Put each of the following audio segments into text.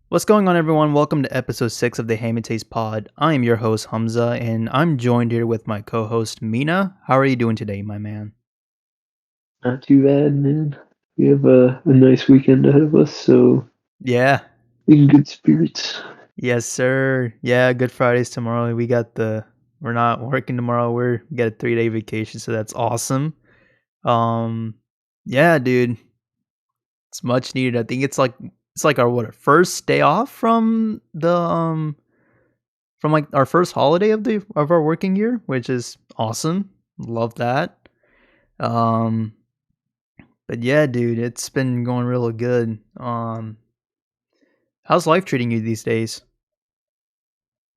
What's going on, everyone? Welcome to episode 6 of the Ham and Taste Pod. I am your host, Hamza, and I'm joined here with my co host, Mina. How are you doing today, my man? Not too bad, man. We have a nice weekend ahead of us, so Yeah. in good spirits. Yes, sir. Yeah, Good Friday's tomorrow. We're not working tomorrow. We got a 3-day vacation, so that's awesome. Um, yeah, dude, it's much needed. I think it's like our first day off from like our first holiday of our working year, which is awesome. Love that. Um, But yeah, dude, it's been going real good. How's life treating you these days?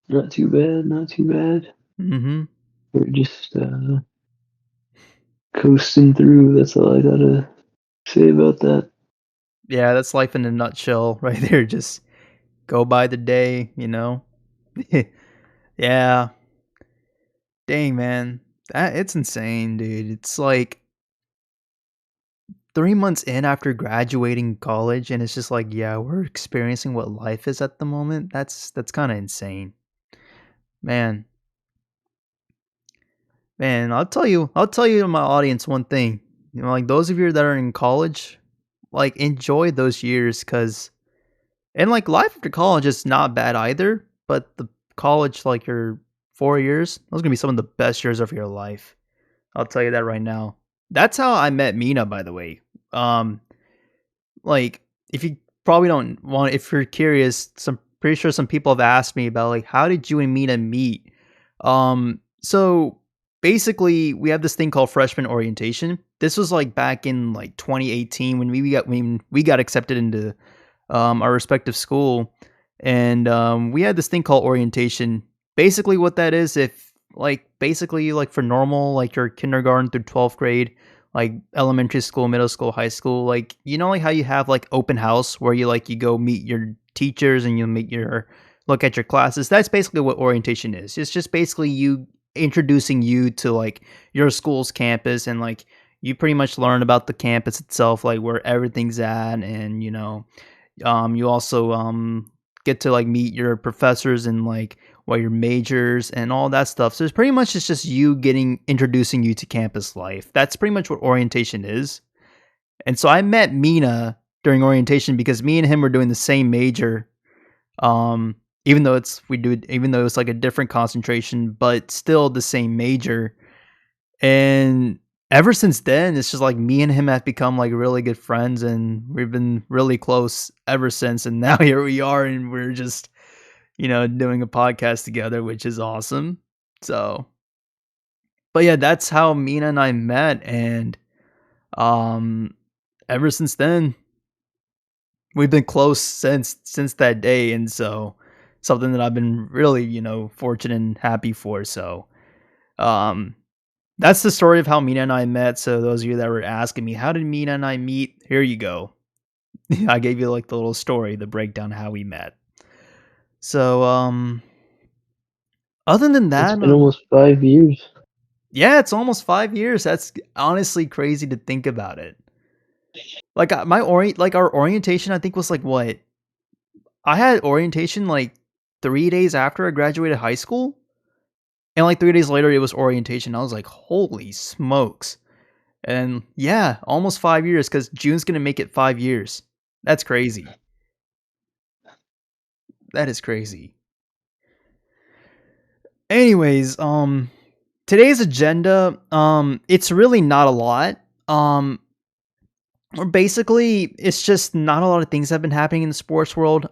Not too bad, not too bad. Mhm. We're just coasting through. That's all I gotta say about that. Yeah, that's life in a nutshell right there. Just go by the day. Yeah. Dang, man. It's insane, dude. It's like 3 months in after graduating college and it's just like, yeah, we're experiencing what life is at the moment. That's kind of insane. Man. Man, I'll tell you to my audience one thing. Like those of you that are in college, like enjoy those years cuz and like life after college is not bad either, but the college like your 4 years, those are going to be some of the best years of your life. I'll tell you that right now. That's how I met Mina, by the way. Um like if you probably don't want if you're curious, some pretty sure some people have asked me about like how did you and Mina meet? So basically we have this thing called freshman orientation. This was like back in like 2018 when we got accepted into our respective school, and we had this thing called orientation. Basically, what that is, if like basically like for normal like your kindergarten through 12th grade, like elementary school, middle school, high school, like like how you have like open house where you go meet your teachers and you meet your look at your classes. That's basically what orientation is. It's just basically you introducing you to like your school's campus, and like you pretty much learn about the campus itself, like where everything's at, and you also get to like meet your professors and like what your majors and all that stuff. So it's pretty much it's just you getting introducing you to campus life. That's pretty much what orientation is. And so I met Mina during orientation because me and him were doing the same major. Um even though it's like a different concentration, but still the same major. And ever since then, it's just like me and him have become like really good friends, and we've been really close ever since. And now here we are, and we're just, doing a podcast together, which is awesome. So, but yeah, that's how Mina and I met. And um, ever since then, we've been close since that day. And so, something that I've been really, fortunate and happy for. So, um, that's the story of how Mina and I met. So those of you that were asking me, how did Mina and I meet? Here you go. I gave you like the little story, the breakdown of how we met. So other than It's that, been almost 5 years. yeah, it's almost 5 years. That's honestly crazy to think about it. Like our orientation I think was like what? I had orientation like 3 days after I graduated high school, and like 3 days later it was orientation. I was like, "Holy smokes." And yeah, almost 5 years because June's gonna make it 5 years. That's crazy. That is crazy. Anyways, today's agenda, it's really not a lot. Or basically, it's just not a lot of things have been happening in the sports world.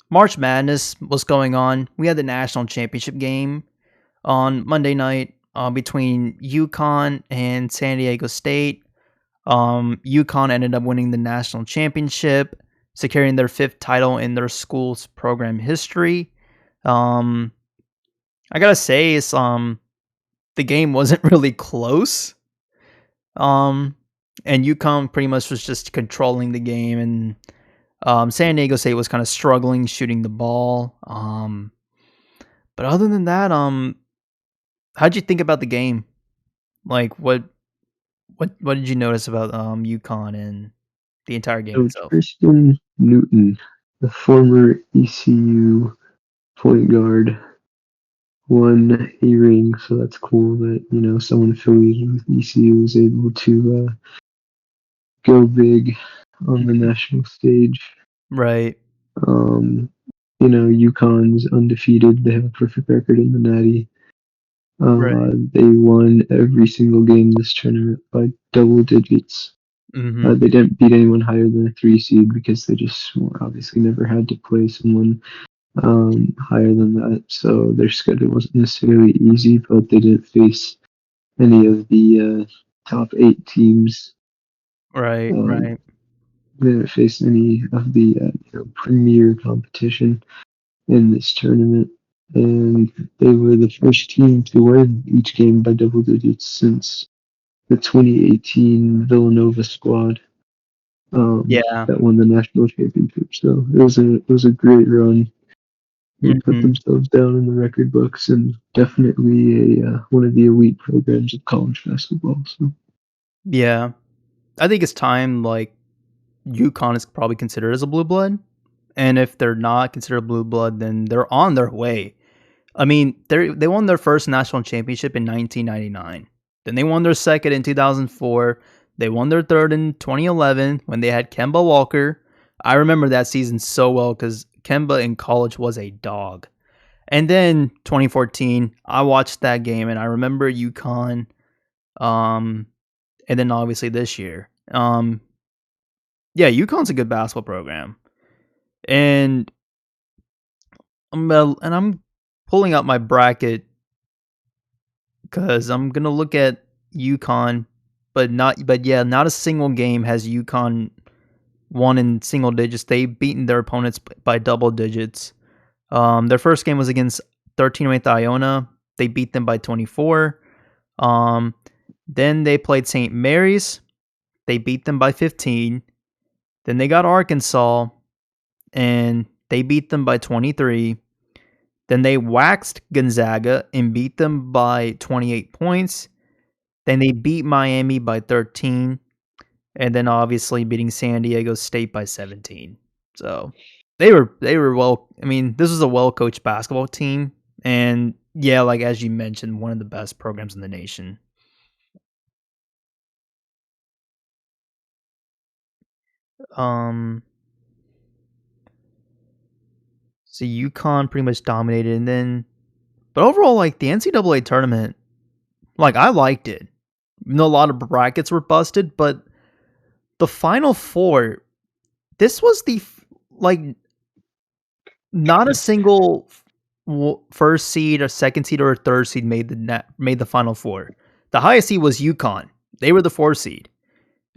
March Madness was going on. We had the national championship game on Monday night between UConn and San Diego State. UConn ended up winning the national championship, securing their fifth title in their school's program history. Um, I gotta say, the game wasn't really close. Um, and UConn pretty much was just controlling the game, and San Diego State was kind of struggling shooting the ball. But other than that, how'd you think about the game? Like, what did you notice about UConn and the entire game So it's itself? Kristen Newton. the former ECU point guard won a ring, so that's cool that someone affiliated with ECU was able to go big on the national stage. Right. Um, UConn's undefeated; they have a perfect record in the Natty. Right. They won every single game this tournament by double digits. Mhm. They didn't beat anyone higher than a 3 seed because they just obviously never had to play someone higher than that. So their schedule wasn't necessarily easy, but they didn't face any of the top 8 teams. Right, Um, right. they didn't face any of the premier competition in this tournament, and they were the first team to win each game by double digits since the 2018 Villanova squad Yeah. that won the national championship. So it was a great run. They put Mhm. themselves down in the record books and definitely a one of the elite programs of college basketball. So Yeah. I think it's time, like, UConn is probably considered as a blue blood, and if they're not considered a blue blood, then they're on their way. I mean, they won their first national championship in 1999. Then they won their second in 2004. They won their third in 2011 when they had Kemba Walker. I remember that season so well because Kemba in college was a dog. And then 2014, I watched that game and I remember UConn. Um, and then obviously this year. Yeah, UConn's a good basketball program, and I'm pulling up my bracket because I'm gonna look at UConn, but yeah, not a single game has UConn won in single digits. They've beaten their opponents by double digits. Their first game was against 13th Iona. They beat them by 24. Um, then they played St. Mary's. They beat them by 15. Then they got Arkansas, and they beat them by 23. Then they waxed Gonzaga and beat them by 28 points. Then they beat Miami by 13, and then obviously beating San Diego State by 17. So they were well. I mean, this was a well coached basketball team, and yeah, like as you mentioned, one of the best programs in the nation. Um, so UConn pretty much dominated, and then but overall, like the NCAA tournament, like I liked it. A lot of brackets were busted, but the Final Four, this was like not a single first seed, or second seed, or a third seed made the Final Four. The highest seed was UConn. They were the 4th seed,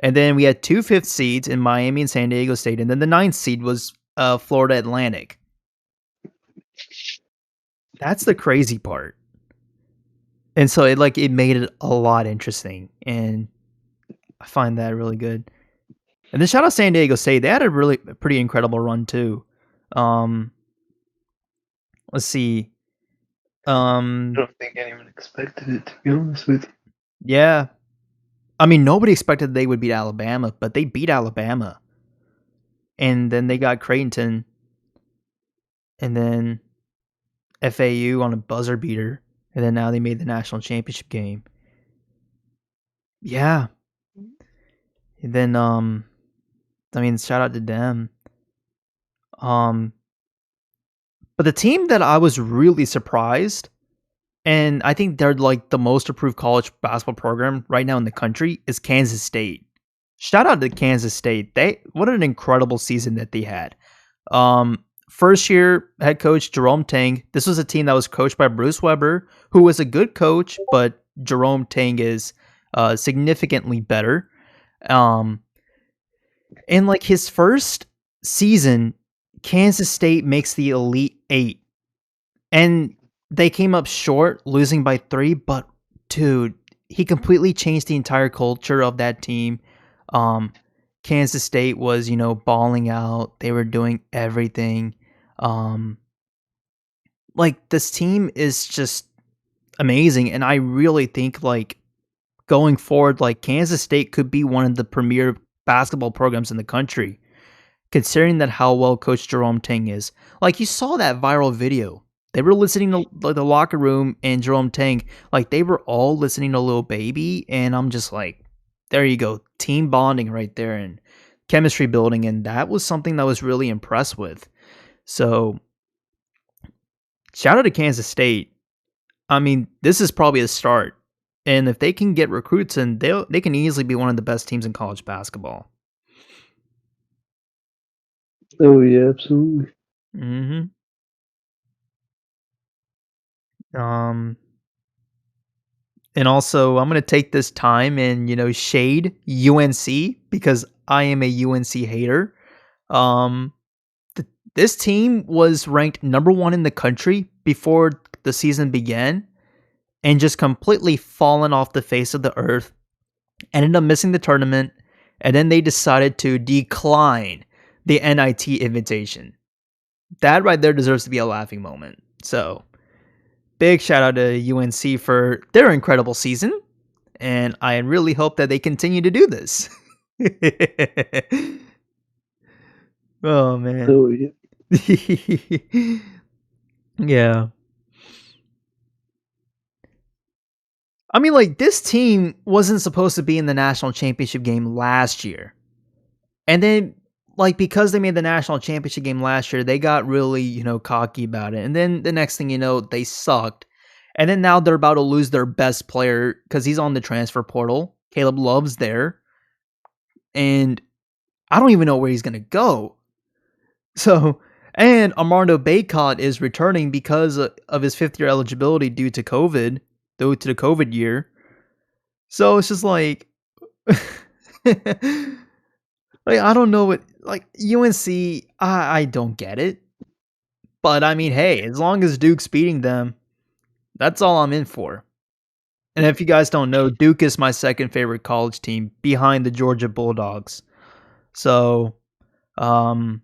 and then we had 2 fifth seeds in Miami and San Diego State, and then the ninth seed was Florida Atlantic. That's the crazy part, and so it made it a lot interesting, and I find that really good. And then shout out San Diego State. They had a really pretty incredible run too. Um, let's see. I Um, don't think anyone expected it, to be honest with you. yeah. I mean, nobody expected they would beat Alabama, but they beat Alabama. And then they got Creighton, and then FAU on a buzzer beater, and then now they made the national championship game. Yeah. And then I mean, shout out to them. Um but the team that I was really surprised, and I think they're like the most approved college basketball program right now in the country, is Kansas State. Shout out to Kansas State. What an incredible season that they had. First year head coach Jerome Tang. This was a team that was coached by Bruce Weber, who was a good coach, but Jerome Tang is significantly better. Um, and like his first season, Kansas State makes the Elite Eight, and they came up short, losing by 3. But dude, he completely changed the entire culture of that team. Um, Kansas State was, balling out. They were doing everything. Um, like this team is just amazing, and I really think like going forward, like Kansas State could be one of the premier basketball programs in the country. considering that how well coached Jerome Tang is. Like, you saw that viral video. They were listening to the locker room and Jerome Tang, like they were all listening to Lil Baby, and I'm just like, there you go, team bonding right there and chemistry building, and that was something that I was really impressed with. So, shout out to Kansas State. I mean, this is probably a start, and if they can get recruits, and they can easily be one of the best teams in college basketball. Oh yeah, absolutely. Hmm. Um, and also, I'm gonna take this time and shade UNC because I am a UNC hater. Um, this team was ranked number one in the country before the season began, and just completely fallen off the face of the earth. Ended up missing the tournament, and then they decided to decline the NIT invitation. That right there deserves to be a laughing moment. So, big shout out to UNC for their incredible season, and I really hope that they continue to do this. Oh man. Oh yeah. Yeah. I mean, like, this team wasn't supposed to be in the national championship game last year. And then, like, because they made the national championship game last year, they got really, cocky about it. And then the next thing you know, they sucked. And then now they're about to lose their best player because he's on the transfer portal. Caleb Love's there. And I don't even know where he's going to go. So, and Armando Baycott is returning because of his fifth year eligibility due to the COVID year. So it's just like, I don't know what, like, UNC, I don't get it. But I mean, hey, as long as Duke's beating them, that's all I'm in for. And if you guys don't know, Duke is my second favorite college team behind the Georgia Bulldogs. So, um,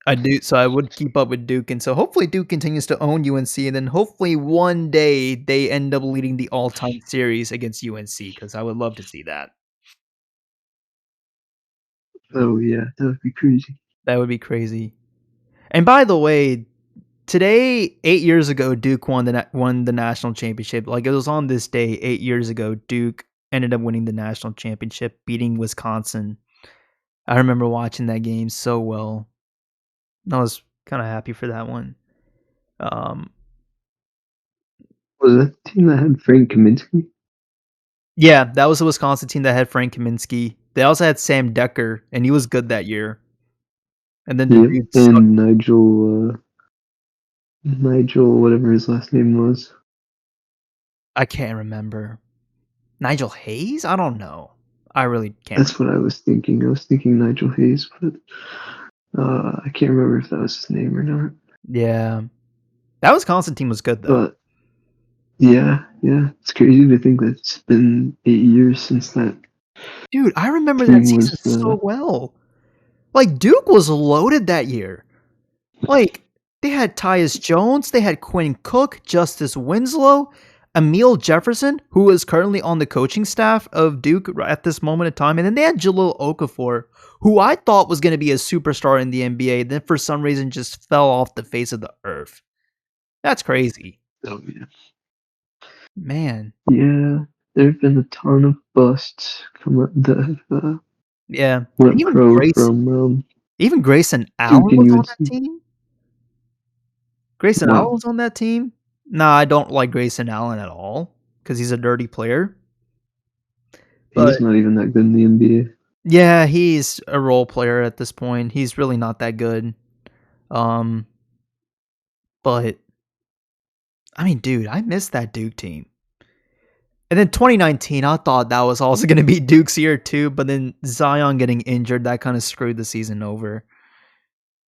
I would keep up with Duke, and so hopefully Duke continues to own UNC, and then hopefully one day they end up leading the all-time series against UNC because I would love to see that. Oh yeah, that would be crazy. That would be crazy. And by the way, today, 8 years ago, Duke won the national championship. Like, it was on this day 8 years ago. Duke ended up winning the national championship, beating Wisconsin. I remember watching that game so well. I was kind of happy for that one. Um, Was that the team that had Frank Kaminsky? yeah, that was the Wisconsin team that had Frank Kaminsky. They also had Sam Decker, and he was good that year. And then the Yep, dude sucked. and Nigel, whatever his last name was. I can't remember. Nigel Hayes? I don't know. I really can't remember. That's what I was thinking. I was thinking Nigel Hayes, but I can't remember if that was his name or not. Yeah. That Wisconsin team was good, though. But yeah, it's crazy to think that it's been 8 years since that Dude, I remember that team season was. so well. Like, Duke was loaded that year. Like, they had Tyus Jones, they had Quinn Cook, Justice Winslow, Emil Jefferson, who is currently on the coaching staff of Duke at this moment in time, and then they had Jalil Okafor, who I thought was going to be a superstar in the NBA, then for some reason just fell off the face of the earth. That's crazy. Oh yeah, Man. yeah. There have been a ton of busts come up that Yeah. And went pro from even Grayson Duke Allen and was on that UNC. team? Grayson Allen Wow, was on that team? Nah, I don't like Grayson Allen at all because he's a dirty player. he's But not even that good in the NBA. yeah, he's a role player at this point. He's really not that good. Um, but I mean, dude, I miss that Duke team. And then 2019, I thought that was also going to be Duke's year too, but then Zion getting injured, that kind of screwed the season over.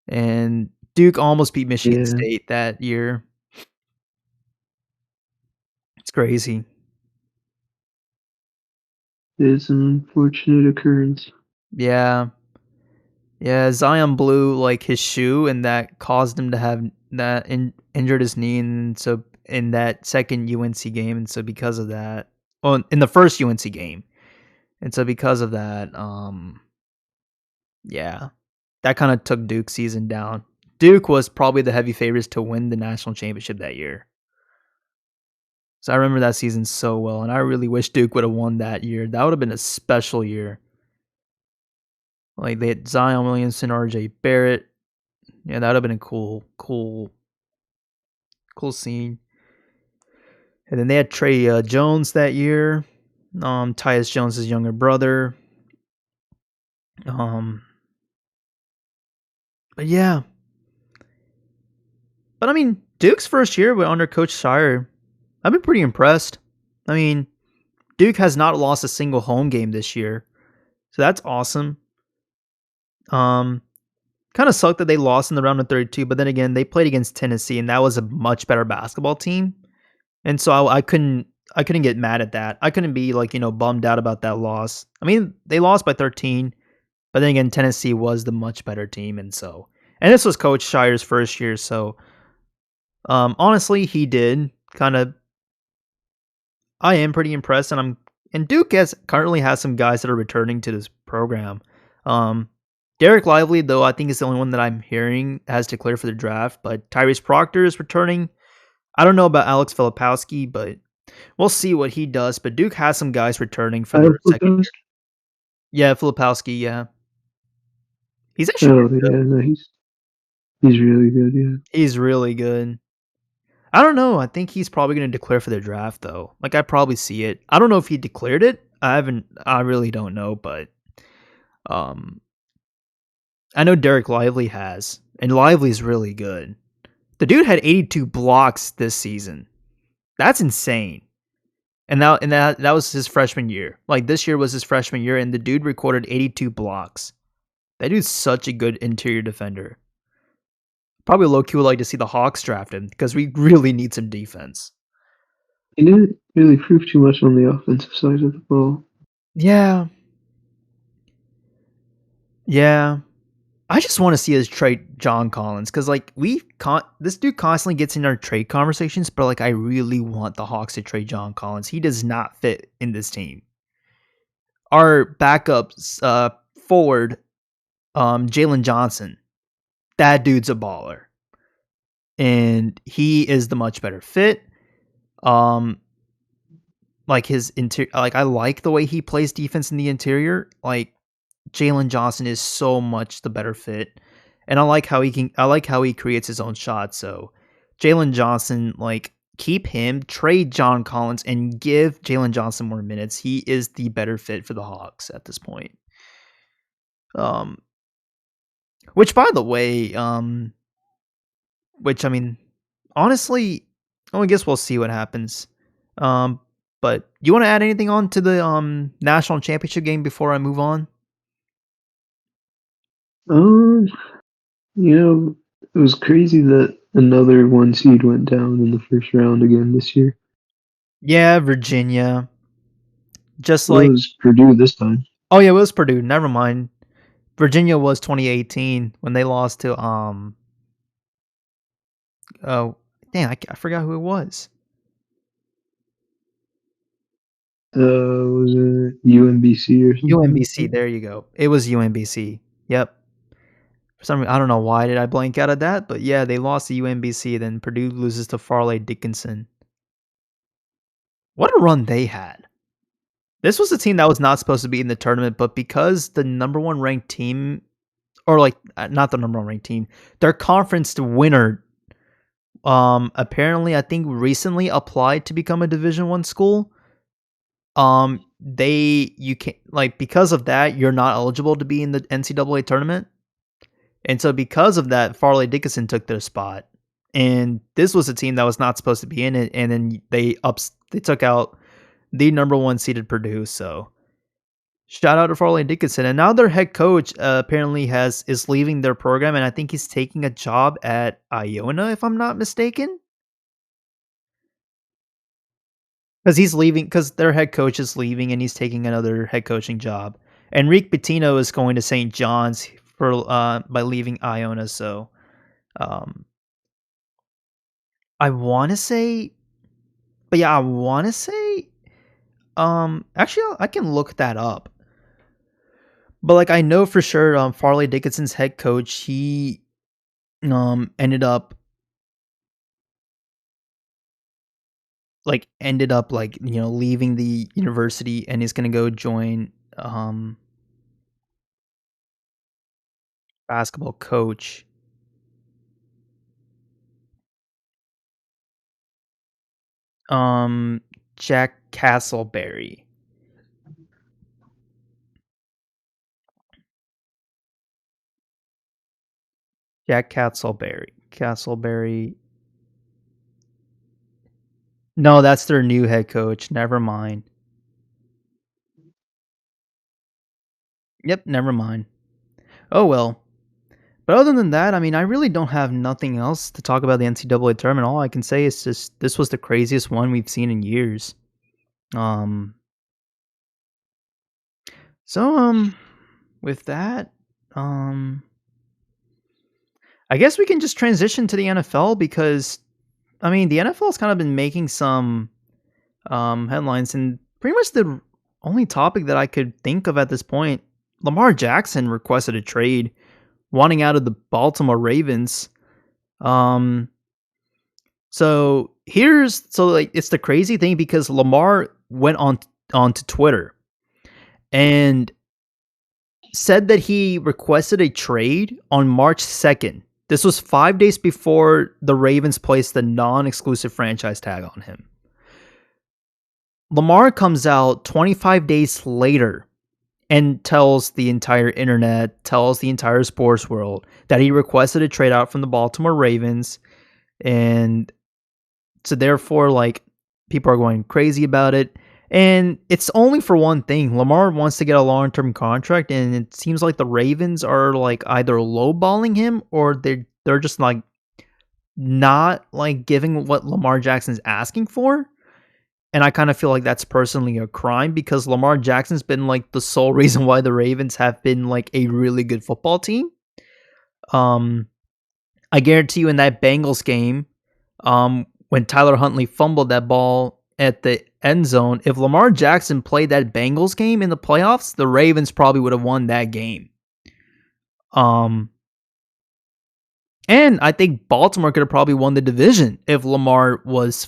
And Duke almost beat Michigan Yeah, State that year. It's crazy. it's an unfortunate occurrence. Yeah. Yeah, Zion blew like his shoe, and that caused him to have injured his knee, and so in that second UNC game, and so because of that, well, in the first UNC game, and so because of that, yeah, that kind of took Duke's season down. Duke was probably the heavy favorites to win the national championship that year. So I remember that season so well, and I really wish Duke would have won that year. That would have been a special year. Like, they had Zion Williamson, RJ Barrett. Yeah, that would have been a cool scene. And then they had Trey Jones that year. Tyus Jones' younger brother. But yeah. But I mean, Duke's first year under Coach Shire, I've been pretty impressed. I mean, Duke has not lost a single home game this year. So that's awesome. Kind of sucked that they lost in the round of 32, but then again, they played against Tennessee, and that was a much better basketball team. And so I couldn't get mad at that. I couldn't be like, bummed out about that loss. I mean, they lost by 13, but then again, Tennessee was the much better team, and this was Coach Shire's first year, so honestly, he did kind of. I am pretty impressed, and Duke currently has some guys that are returning to this program. Derek Lively, though, I think is the only one that I'm hearing has declared for the draft, but Tyrese Proctor is returning. I don't know about Alex Filipowski, but we'll see what he does. But Duke has some guys returning for their second year. Yeah, Filipowski, yeah. He's actually Oh yeah, no, he's really good. Yeah, he's really good. I don't know. I think he's probably going to declare for the draft, though. Like, I probably see it. I don't know if he declared it. I really don't know, but I know Derek Lively has, and Lively's really good. The dude had 82 blocks this season. That's insane. And that was his freshman year. Like, this year was his freshman year, and the dude recorded 82 blocks. That dude's such a good interior defender. Probably low-key would like to see the Hawks draft him, because we really need some defense. he didn't really prove too much on the offensive side of the ball. Yeah. Yeah. I just want to see us trade John Collins, because like this dude constantly gets in our trade conversations, but like I really want the Hawks to trade John Collins. He does not fit in this team. Our backup forward, Jalen Johnson, that dude's a baller, and he is the much better fit. Like his interior, like I like the way he plays defense in the interior. Like Jalen Johnson is so much the better fit. And I like how he creates his own shot. So Jalen Johnson, like, keep him, trade John Collins, and give Jalen Johnson more minutes. He is the better fit for the Hawks at this point. Which by the way, which I mean, honestly, I guess we'll see what happens. But you want to add anything on to the national championship game before I move on? It was crazy that another one seed went down in the first round again this year. Yeah, Virginia. Just Well, it like, was Purdue this time. oh yeah, it was Purdue. Never mind. Virginia was 2018 when they lost to oh damn, I forgot who it was. Was it UMBC or something like UMBC. that? There you go. It was UMBC. Yep. For some reason, I don't know why did I blank out of that, but yeah, they lost to UMBC. Then Purdue loses to Farley Dickinson. What a run they had! This was a team that was not supposed to be in the tournament, but because the number one ranked team, or like not the number one ranked team, their conference winner, apparently I think recently applied to become a Division One school. You can't, like, because of that, you're not eligible to be in the NCAA tournament. And so because of that, Farley Dickinson took their spot. And this was a team that was not supposed to be in it, and then they took out the number one seeded Purdue. So shout out to Farley Dickinson. And now their head coach apparently is leaving their program, and I think he's taking a job at Iona, if I'm not mistaken. Because he's leaving, because their head coach is leaving, and he's taking another head coaching job. Enrique Pitino is going to St. John's for by leaving Iona. So, I want to say, but yeah, I want to say, actually, I can look that up. But like I know for sure, Farley Dickinson's head coach, he ended up leaving the university and is gonna go join basketball coach. Um Jack Castleberry. Jack Castleberry. Castleberry. No, that's their new head coach. Never mind. Yep, never mind. Oh well. But other than that, I mean, I really don't have nothing else to talk about the NCAA tournament. All I can say is just this was the craziest one we've seen in years. Um, so with that, um, I guess we can just transition to the NFL because I mean, the NFL has kind of been making some headlines, and pretty much the only topic that I could think of at this point, Lamar Jackson requested a trade, wanting out of the Baltimore Ravens. Um, so it's the crazy thing because Lamar went onto Twitter and said that he requested a trade on March 2nd. This was 5 days before the Ravens placed the non-exclusive franchise tag on him. Lamar comes out 25 days later and tells the entire internet, tells the entire sports world that he requested a trade out from the Baltimore Ravens, and so therefore, like, people are going crazy about it. And it's only for one thing. Lamar wants to get a long-term contract, and it seems like the Ravens are like either lowballing him or they're just like not like giving what Lamar Jackson's asking for. And I kind of feel like that's personally a crime because Lamar Jackson's been like the sole reason why the Ravens have been like a really good football team. Um, I guarantee you in that Bengals game, when Tyler Huntley fumbled that ball at the end zone, if Lamar Jackson played that Bengals game in the playoffs, the Ravens probably would have won that game. Um, and I think Baltimore could have probably won the division if Lamar was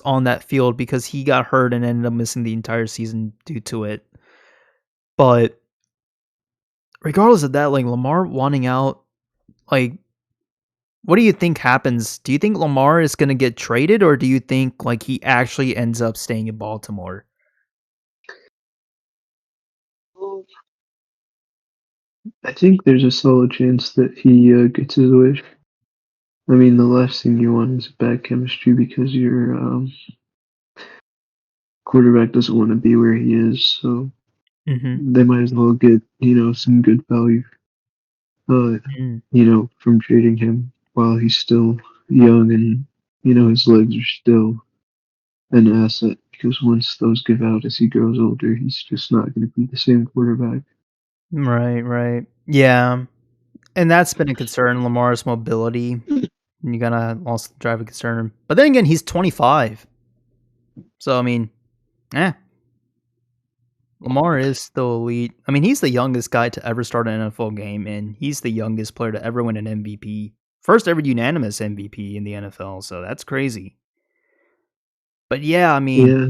on that field because he got hurt and ended up missing the entire season due to it. But regardless of that, like Lamar wanting out, like what do you think happens? Do you think Lamar is going to get traded, or do you think like he actually ends up staying in Baltimore? Well, I think there's a solid chance that he gets his wish. I mean, the last thing you want is bad chemistry because your quarterback doesn't want to be where he is. So Mhm. they might as well get some good value, uh, Mm. from trading him while he's still young and his legs are still an asset. Because once those give out as he grows older, he's just not going to be the same quarterback. Right, right. Yeah. And that's been a concern, Lamar's mobility. And you gotta also drive a concern. But then again, he's 25. So I mean, eh, Lamar is still elite. I mean, he's the youngest guy to ever start an NFL game, and he's the youngest player to ever win an MVP. First ever unanimous MVP in the NFL, so that's crazy. But yeah, I mean, Yeah,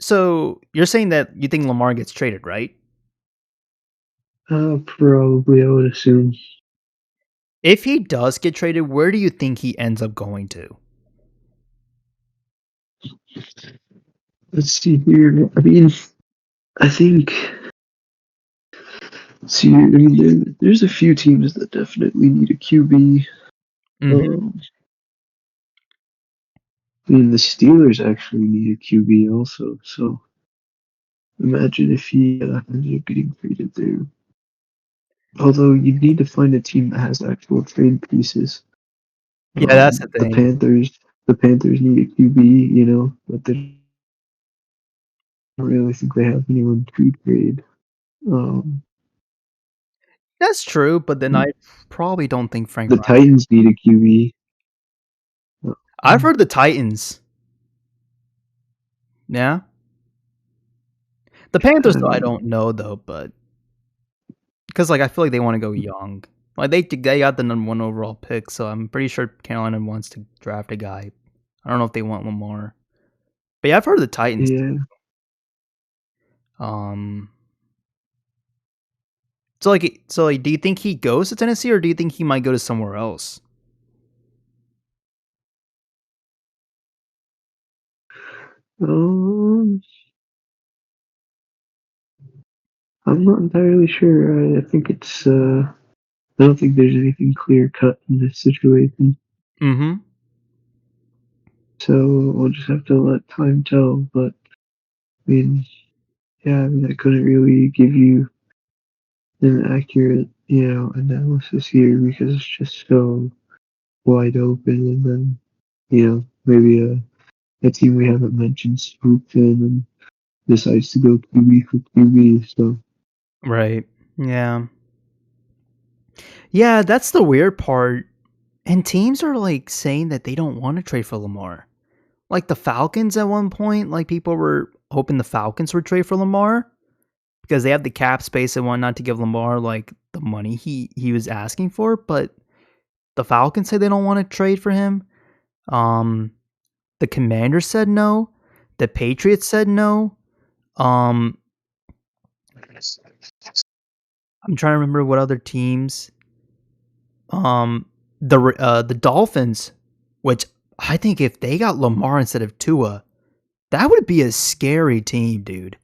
so you're saying that you think Lamar gets traded, right? probably I would assume. If he does get traded, where do you think he ends up going to? Let's see here. I mean, I think. See, I mean, there's a few teams that definitely need a QB. Mhm. Um, I mean, the Steelers actually need a QB also. So imagine if he ended up getting traded there. Although you'd need to find a team that has actual trade pieces. Yeah, that's the The thing. Panthers need a QB, but they don't really think they have anyone to trade. Um, That's true, but then I probably don't think Frank the Reich. Titans need a QB. I've heard the Titans. Yeah. The Panthers, I though, I don't know. don't know though, but because like I feel like they want to go young. Like they got the number one overall pick, so I'm pretty sure Carolina wants to draft a guy. I don't know if they want Lamar, but yeah, I've heard of the Titans. Yeah. Um, so like, do you think he goes to Tennessee, or do you think he might go to somewhere else? Um, I'm not entirely sure. I think it's. I don't think there's anything clear cut in this situation. Mm-hmm. So we'll just have to let time tell. But I mean, yeah, I mean, I couldn't really give you an accurate, analysis here because it's just so wide open. And then, maybe a team we haven't mentioned swoops in and decides to go QB for QB. So Right. Yeah. Yeah, that's the weird part. And teams are like saying that they don't want to trade for Lamar. Like the Falcons at one point, like people were hoping the Falcons would trade for Lamar because they have the cap space and whatnot to give Lamar like the money he was asking for. But the Falcons say they don't want to trade for him. Um, the Commanders said no. The Patriots said no. Um, I'm trying to remember what other teams. Um, the Dolphins, which I think if they got Lamar instead of Tua, that would be a scary team, dude.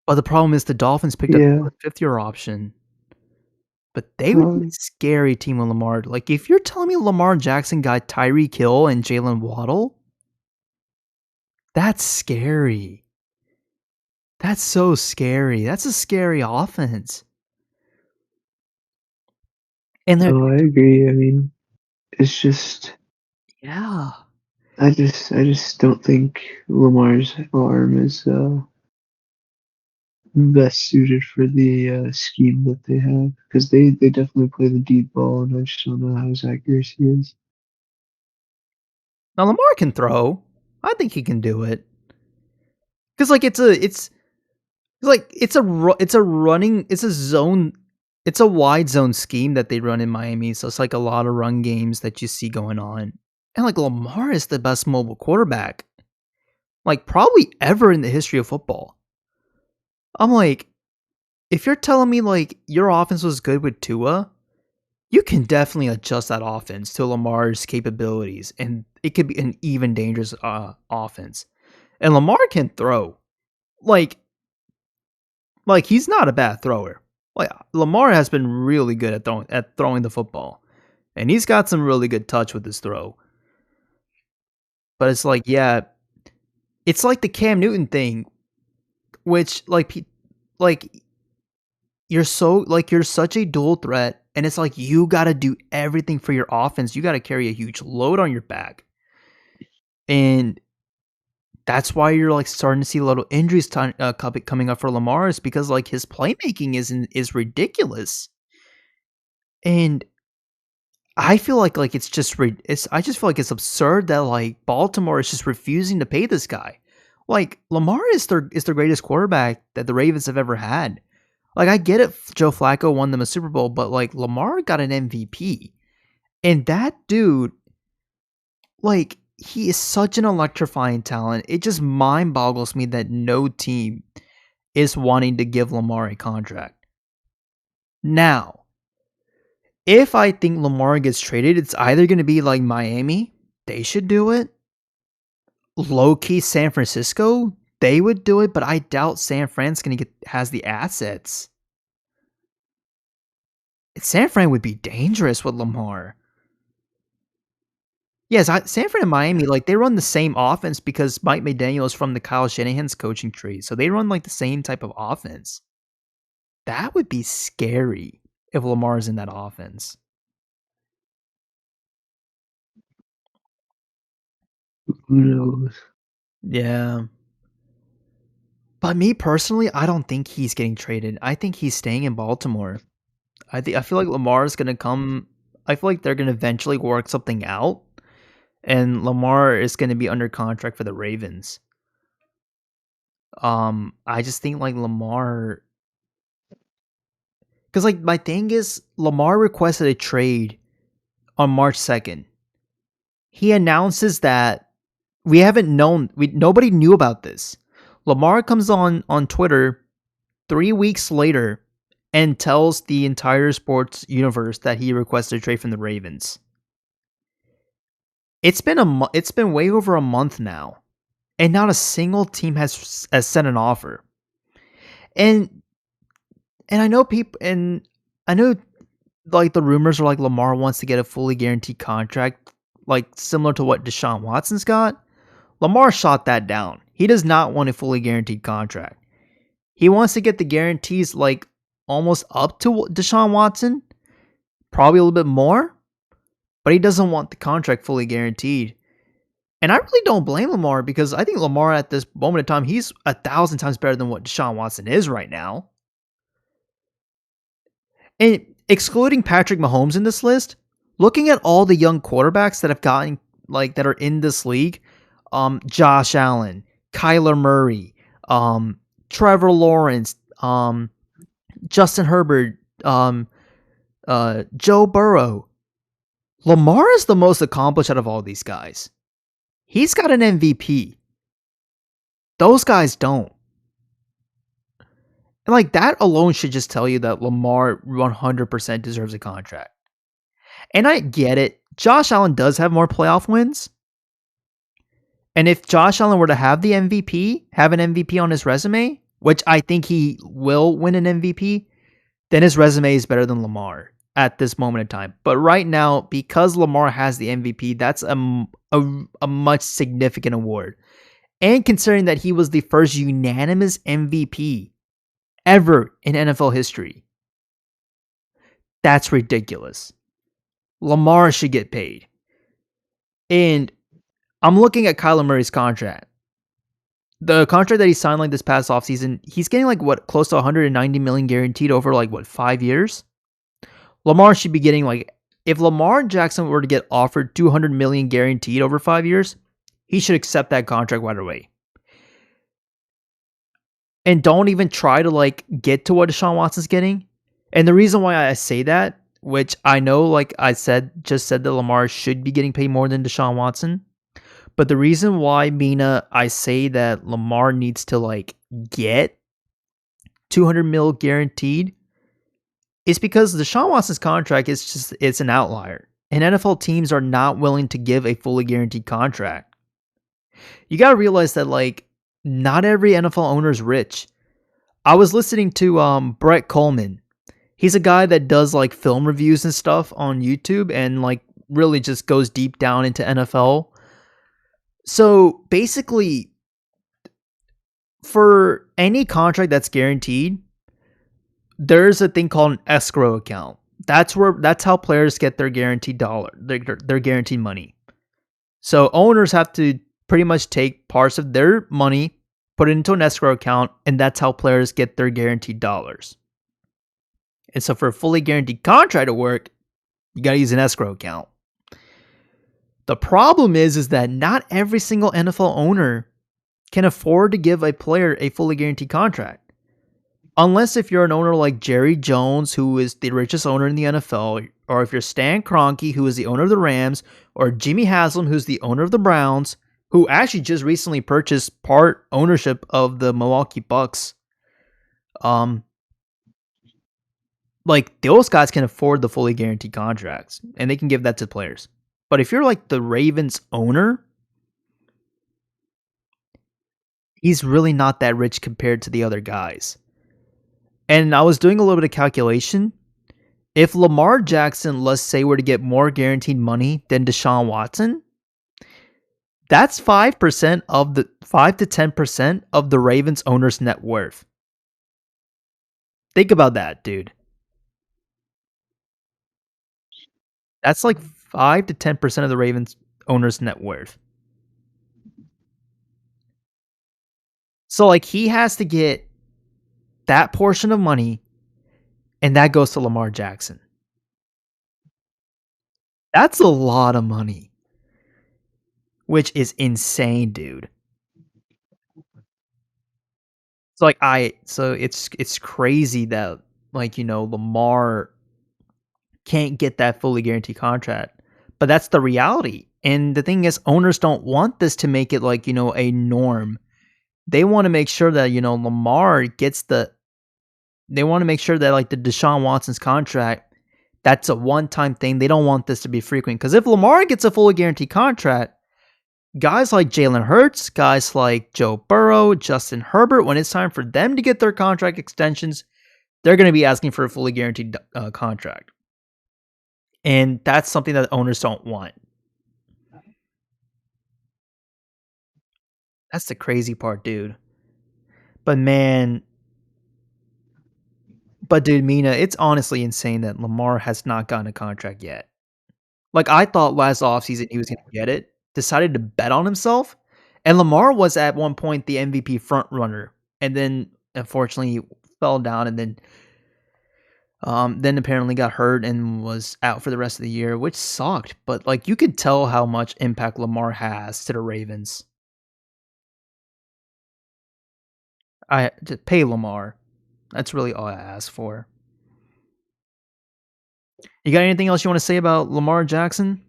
But the problem is the Dolphins picked up yeah, a fifth-year option. But they would be a um, scary team with Lamar. Like, if you're telling me Lamar Jackson got Tyreek Hill and Jalen Waddle, that's scary. That's so scary. That's a scary offense. And they're no, I agree. I mean, it's just yeah. I just don't think Lamar's arm is best suited for the scheme that they have because they definitely play the deep ball, and I just don't know how his accuracy is. Now Lamar can throw. I think he can do it. Cuz like it's a running it's a zone it's a wide zone scheme that they run in Miami. So it's like a lot of run games that you see going on. And like Lamar is the best mobile quarterback like probably ever in the history of football. I'm like, if you're telling me like your offense was good with Tua, you can definitely adjust that offense to Lamar's capabilities, and it could be an even dangerous offense. And Lamar can throw, like, like he's not a bad thrower. Like Lamar has been really good at throwing the football, and he's got some really good touch with his throw. But it's like, yeah, it's like the Cam Newton thing, which like you're such a dual threat, and it's like you got to do everything for your offense. You got to carry a huge load on your back, and that's why you're like starting to see a little injuries coming up for Lamar is because like his playmaking is ridiculous, and I feel like it's just it's I just feel like it's absurd that like Baltimore is just refusing to pay this guy. Like Lamar is the greatest quarterback that the Ravens have ever had. Like I get it, Joe Flacco won them a Super Bowl, but like Lamar got an MVP, and that dude, like he is such an electrifying talent. It just mind boggles me that no team is wanting to give Lamar a contract. Now, if I think Lamar gets traded, it's either going to be like Miami, they should do it. Low key San Francisco, they would do it, but I doubt San Fran's going to get has the assets. San Fran would be dangerous with Lamar. Yes, San Fran and Miami, like they run the same offense because Mike McDaniel is from the Kyle Shanahan's coaching tree, so they run like the same type of offense. That would be scary if Lamar's in that offense. Who knows? Yeah. But me personally, I don't think he's getting traded. I think he's staying in Baltimore. I feel like Lamar's gonna come. I feel like they're gonna eventually work something out, and Lamar is gonna be under contract for the Ravens. I just think like Lamar, because like my thing is Lamar requested a trade on March 2nd. He announces that we haven't known, nobody knew about this. Lamar comes on Twitter 3 weeks later and tells the entire sports universe that he requested a trade from the Ravens. It's been way over a month now, and not a single team has sent an offer. And I know people, and I know like the rumors are like Lamar wants to get a fully guaranteed contract, like similar to what Deshaun Watson's got. Lamar shot that down. He does not want a fully guaranteed contract. He wants to get the guarantees like almost up to Deshaun Watson, probably a little bit more, but he doesn't want the contract fully guaranteed. And I really don't blame Lamar because I think Lamar at this moment in time, he's 1,000 times better than what Deshaun Watson is right now. And excluding Patrick Mahomes in this list, looking at all the young quarterbacks that have gotten like that are in this league, Josh Allen, Kyler Murray, Trevor Lawrence, Justin Herbert, Joe Burrow. Lamar is the most accomplished out of all these guys. He's got an MVP. Those guys don't. And like that alone should just tell you that Lamar 100% deserves a contract. And I get it. Josh Allen does have more playoff wins. And if Josh Allen were to have the MVP, have an MVP on his resume, which I think he will win an MVP, then his resume is better than Lamar at this moment in time. But right now, because Lamar has the MVP, that's a much significant award. And considering that he was the first unanimous MVP ever in NFL history, that's ridiculous. Lamar should get paid. And I'm looking at Kyler Murray's contract. The contract that he signed like this past offseason, he's getting like what, close to 190 million guaranteed over like what, 5 years? Lamar should be getting like, if Lamar Jackson were to get offered 200 million guaranteed over 5 years, he should accept that contract right away. And don't even try to like get to what Deshaun Watson's getting. And the reason why I say that, which I know like I just said that Lamar should be getting paid more than Deshaun Watson. But the reason why, Mina, I say that Lamar needs to like get 200 mil guaranteed is because Deshaun Watson's contract is just, it's an outlier. And NFL teams are not willing to give a fully guaranteed contract. You got to realize that like not every NFL owner is rich. I was listening to Brett Coleman. He's a guy that does like film reviews and stuff on YouTube and like really just goes deep down into NFL. So basically, for any contract that's guaranteed, there's a thing called an escrow account. That's how players get their guaranteed their guaranteed money. So owners have to pretty much take parts of their money, put it into an escrow account, and that's how players get their guaranteed dollars. And so for a fully guaranteed contract to work, you got to use an escrow account. The problem is that not every single NFL owner can afford to give a player a fully guaranteed contract. Unless if you're an owner like Jerry Jones, who is the richest owner in the NFL, or if you're Stan Kroenke, who is the owner of the Rams, or Jimmy Haslam, who's the owner of the Browns, who actually just recently purchased part ownership of the Milwaukee Bucks. Like those guys can afford the fully guaranteed contracts, and they can give that to players. But if you're like the Ravens owner, he's really not that rich compared to the other guys. And I was doing a little bit of calculation. If Lamar Jackson, let's say, were to get more guaranteed money than Deshaun Watson, that's 5% of the 5 to 10% of the Ravens owner's net worth. Think about that, dude. That's like 5 to 10% of the Ravens owner's net worth. So like he has to get that portion of money, and that goes to Lamar Jackson. That's a lot of money, which is insane, dude. So like it's crazy that like Lamar can't get that fully guaranteed contract, but that's the reality. And the thing is, owners don't want this to make it like a norm. They want to make sure that Lamar gets the. They want to make sure that like the Deshaun Watson's contract, that's a one-time thing. They don't want this to be frequent because if Lamar gets a fully guaranteed contract, guys like Jalen Hurts, guys like Joe Burrow, Justin Herbert, when it's time for them to get their contract extensions, they're going to be asking for a fully guaranteed contract. And that's something that owners don't want. That's the crazy part, dude. But man, dude, Mina, it's honestly insane that Lamar has not gotten a contract yet. Like, I thought last offseason he was gonna get it, decided to bet on himself, and Lamar was at one point the MVP front runner, and then unfortunately he fell down and then apparently got hurt and was out for the rest of the year, which sucked, but, like, you could tell how much impact Lamar has to the Ravens. I just pay Lamar. That's really all I ask for. You got anything else you wanna say about Lamar Jackson?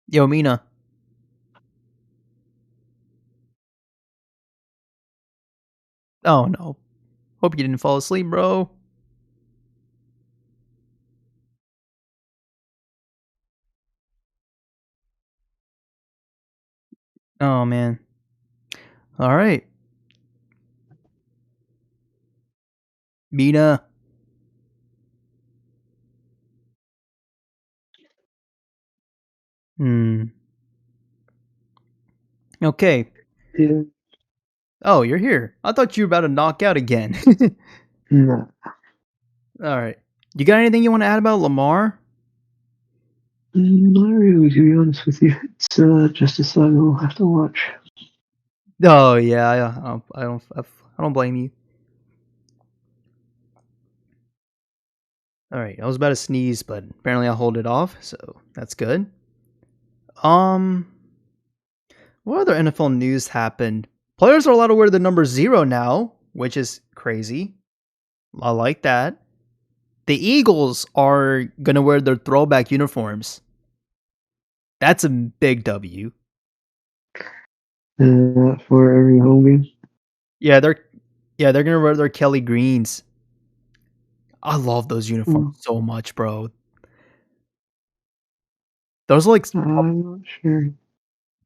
Yo, Mina. Oh, no. Hope you didn't fall asleep, bro. Oh, man. Alright. Mina. Hmm. Okay. Yeah, Oh, you're here. I thought you were about to knock out again. no, Alright. You got anything you want to add about Lamar? not really, to be honest with you. It's just a saga we'll have to watch. Oh, yeah. I don't blame you. Alright. I was about to sneeze, but apparently I'll hold it off, so that's good. Um, what other NFL news happened? Players are allowed to wear the number 0 now, which is crazy. I like that. The Eagles are gonna wear their throwback uniforms. That's a big W. For every home game. Yeah, they're gonna wear their Kelly Greens. I love those uniforms Hmm, so much, bro. Those are like I'm not sure.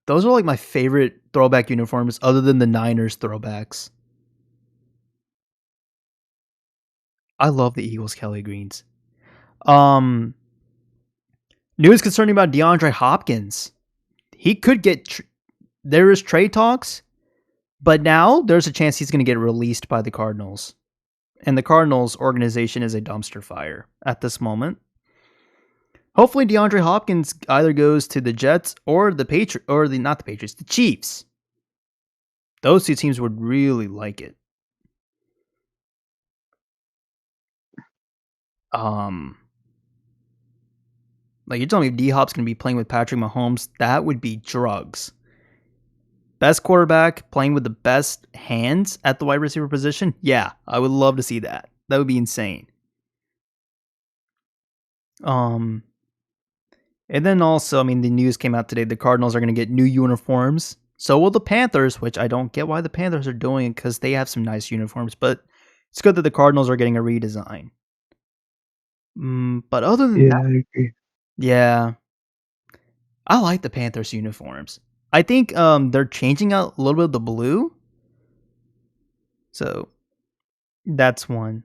those are like my favorite throwback uniforms, other than the Niners throwbacks. I love the Eagles Kelly Greens. Um, News concerning about DeAndre Hopkins. He could get. There is trade talks, but now there's a chance he's going to get released by the Cardinals. And the Cardinals organization is a dumpster fire at this moment. Hopefully, DeAndre Hopkins either goes to the Jets or the Patriots, or the not the Patriots, the Chiefs. Those two teams would really like it. Um, like you're telling me D Hop's gonna be playing with Patrick Mahomes, that would be drugs. Best quarterback playing with the best hands at the wide receiver position. Yeah, I would love to see that. That would be insane. Um, and then also, I mean, the news came out today. The Cardinals are going to get new uniforms. So will the Panthers, which I don't get why the Panthers are doing it because they have some nice uniforms. But it's good that the Cardinals are getting a redesign. But other than Yeah, that, I agree. yeah, I like the Panthers uniforms. I think they're changing out a little bit of the blue. So that's one.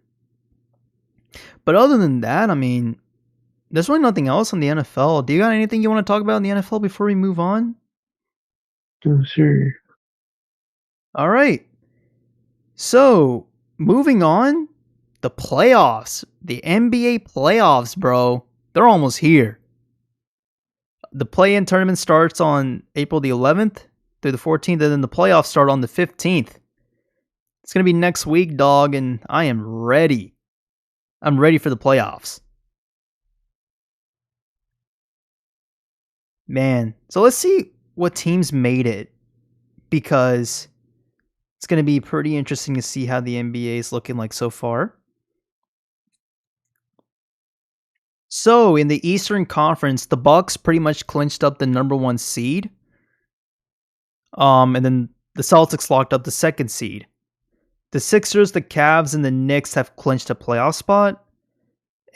But other than that, I mean, there's really nothing else in the NFL. Do you got anything you want to talk about in the NFL before we move on? No, sure. All right. So, moving on, the playoffs, the NBA playoffs, bro. They're almost here. The play-in tournament starts on April the 11th through the 14th, and then the playoffs start on the 15th. It's going to be next week, dog, and I am ready. I'm ready for the playoffs. Man, so let's see what teams made it because it's going to be pretty interesting to see how the NBA is looking like so far. So, in the Eastern Conference, the Bucks pretty much clinched up the number 1 seed. And then the Celtics locked up the 2nd seed. The Sixers, the Cavs, and the Knicks have clinched a playoff spot.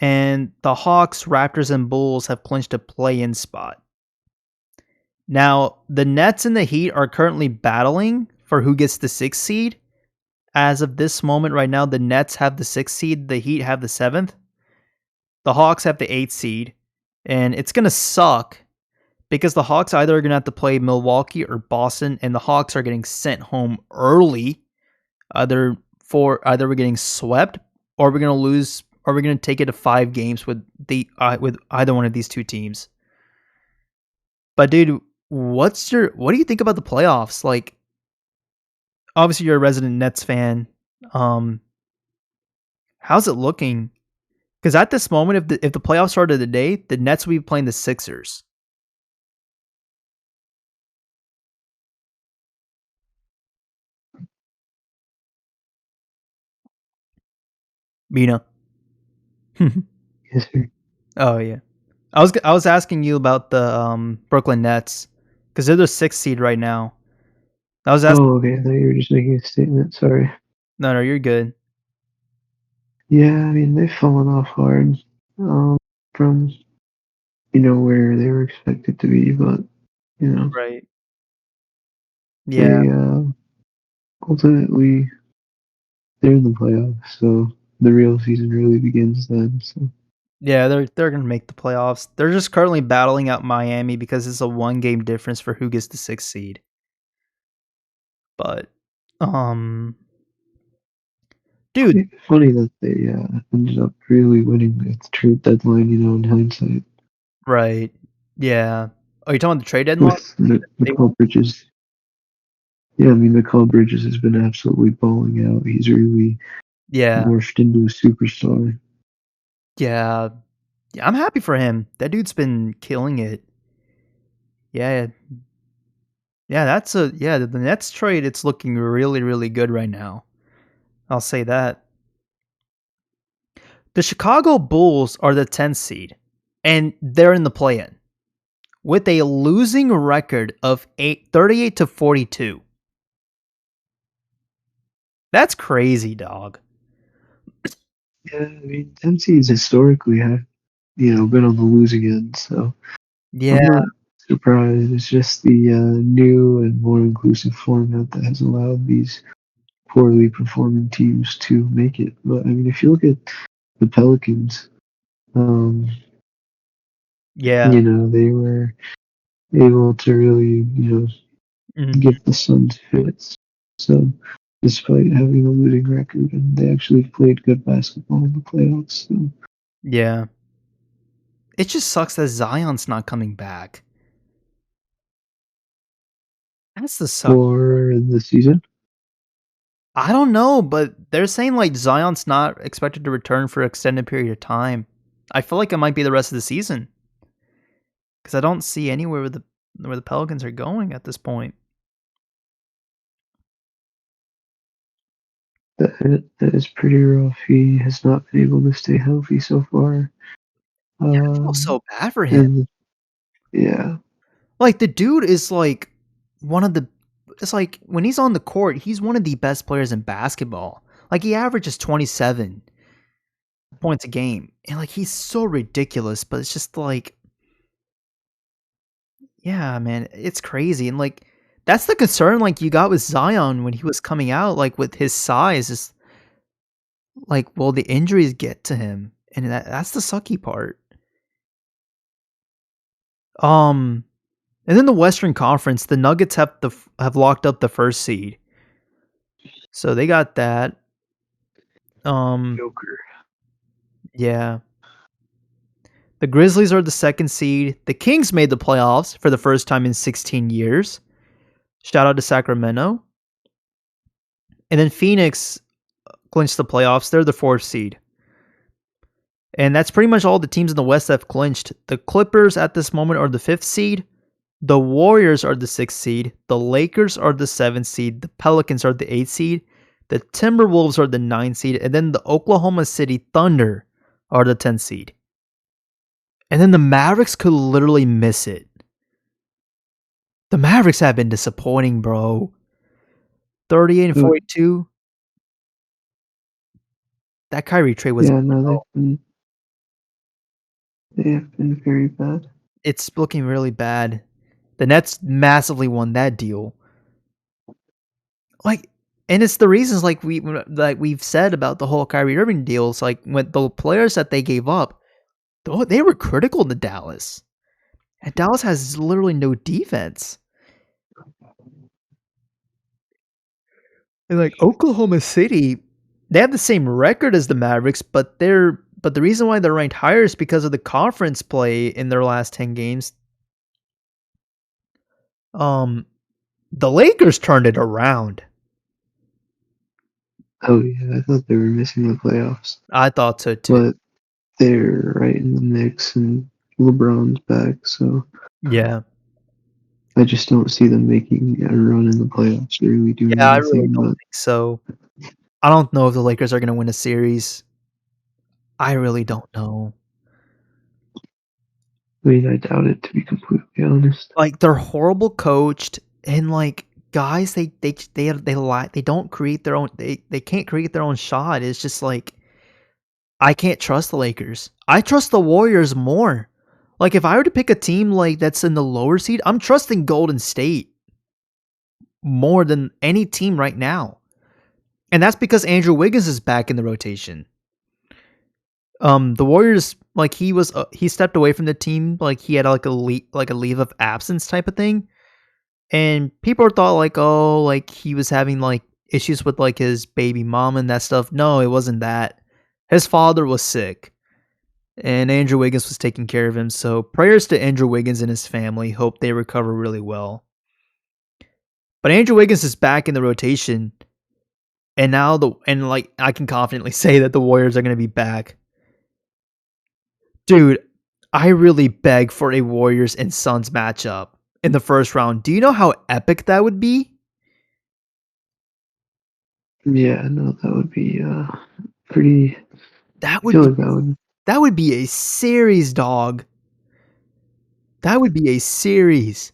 And the Hawks, Raptors, and Bulls have clinched a play-in spot. Now, the Nets and the Heat are currently battling for who gets the 6th seed. As of this moment right now, the Nets have the 6th seed, the Heat have the 7th. The Hawks have the 8th seed. And it's going to suck because the Hawks either are going to have to play Milwaukee or Boston, and the Hawks are getting sent home early. Either we're getting swept or we're going to lose, or we're going to take it to 5 games with either one of these two teams. But dude, what do you think about the playoffs? Like, obviously you're a resident Nets fan. How's it looking? Because at this moment, if the playoffs started today, the Nets would be playing the Sixers. Mina. Yes, sir. Oh yeah. I was asking you about the Brooklyn Nets because they're the 6th seed right now. I was asking. Oh, okay. I thought you were just making a statement. Sorry. No, you're good. Yeah, I mean they've fallen off hard from where they were expected to be, but you know Right. Yeah. they ultimately they're in the playoffs, so the real season really begins then. So Yeah, they're gonna make the playoffs. They're just currently battling out Miami because it's a 1 game difference for who gets the 6th seed. But, dude, funny that they ended up really winning at the trade deadline. In hindsight, right? Yeah. Oh, you're talking about the trade deadline? with the They won. Cole Bridges. Yeah, I mean the Cole Bridges has been absolutely balling out. He's really Yeah, morphed into a superstar. yeah, yeah. I'm happy for him. That dude's been killing it. Yeah, yeah. The Nets trade. It's looking really, really good right now. I'll say that. The Chicago Bulls are the 10th seed, and they're in the play-in with a losing record of 38 to 42. That's crazy, dog. Yeah, I mean MCs historically have been on the losing end, so I'm Yeah, not surprised. It's just the new and more inclusive format that has allowed these poorly performing teams to make it. But I mean, if you look at the Pelicans, um, yeah. they were able to really, Mhm. give the Suns fits. So, despite having a losing record, and they actually played good basketball in the playoffs. So, Yeah. It just sucks that Zion's not coming back. That's the suck. for the season, I don't know, but they're saying like Zion's not expected to return for an extended period of time. I feel like it might be the rest of the season because I don't see anywhere where the Pelicans are going at this point. that is pretty rough. He has not been able to stay healthy so far. Yeah, I feel Um, so bad for him. and yeah, Like the dude is like one of the. It's like when he's on the court, he's one of the best players in basketball. Like he averages 27 points a game, and like he's so ridiculous. But it's just like, yeah, man, it's crazy. And like that's the concern like you got with Zion when he was coming out, like with his size, is like, will the injuries get to him? And that's the sucky part. Um and then the Western Conference, the Nuggets have locked up the 1st seed. So they got that. Um Joker. yeah. The Grizzlies are the 2nd seed. The Kings made the playoffs for the first time in 16 years. Shout out to Sacramento. And then Phoenix clinched the playoffs. They're the 4th seed. And that's pretty much all the teams in the West that have clinched. The Clippers at this moment are the 5th seed. The Warriors are the 6th seed, the Lakers are the 7th seed, the Pelicans are the 8th seed, the Timberwolves are the 9th seed, and then the Oklahoma City Thunder are the 10th seed. And then the Mavericks could literally miss it. The Mavericks have been disappointing, bro. 38 and But 42. That Kyrie trade was yeah, no, they have been very bad. it's looking really bad. The Nets massively won that deal. Like, and it's the reasons we've said about the whole Kyrie Irving deals. Like when the players that they gave up, they were critical to Dallas, and Dallas has literally no defense. And like Oklahoma City, they have the same record as the Mavericks, but the reason why they're ranked higher is because of the conference play in their last 10 games. Um, the Lakers turned it around. Oh yeah, I thought they were missing the playoffs, I thought so too. but they're right in the mix, and LeBron's back, so Yeah. I just don't see them making a run in the playoffs or really doing Yeah, I really anything. don't But think so. I don't know if the Lakers are going to win a series. I really don't know. I mean, I doubt it, to be completely honest. Like they're horrible coached, and like guys, they don't create their own. They can't create their own shot. It's just like I can't trust the Lakers. I trust the Warriors more. Like if I were to pick a team like that's in the lower seed, I'm trusting Golden State more than any team right now. And that's because Andrew Wiggins is back in the rotation. The Warriors, like he stepped away from the team, like he had like a leave of absence type of thing, and people thought like, oh, like he was having like issues with like his baby mom and that stuff. No, it wasn't that. His father was sick, and Andrew Wiggins was taking care of him. So prayers to Andrew Wiggins and his family. Hope they recover really well. But Andrew Wiggins is back in the rotation, and like I can confidently say that the Warriors are going to be back. Dude, I really beg for a Warriors and Suns matchup in the first round. Do you know how epic that would be? Yeah, no, that would be pretty. That I would feel be like that would. that would be a series, dog. That would be a series.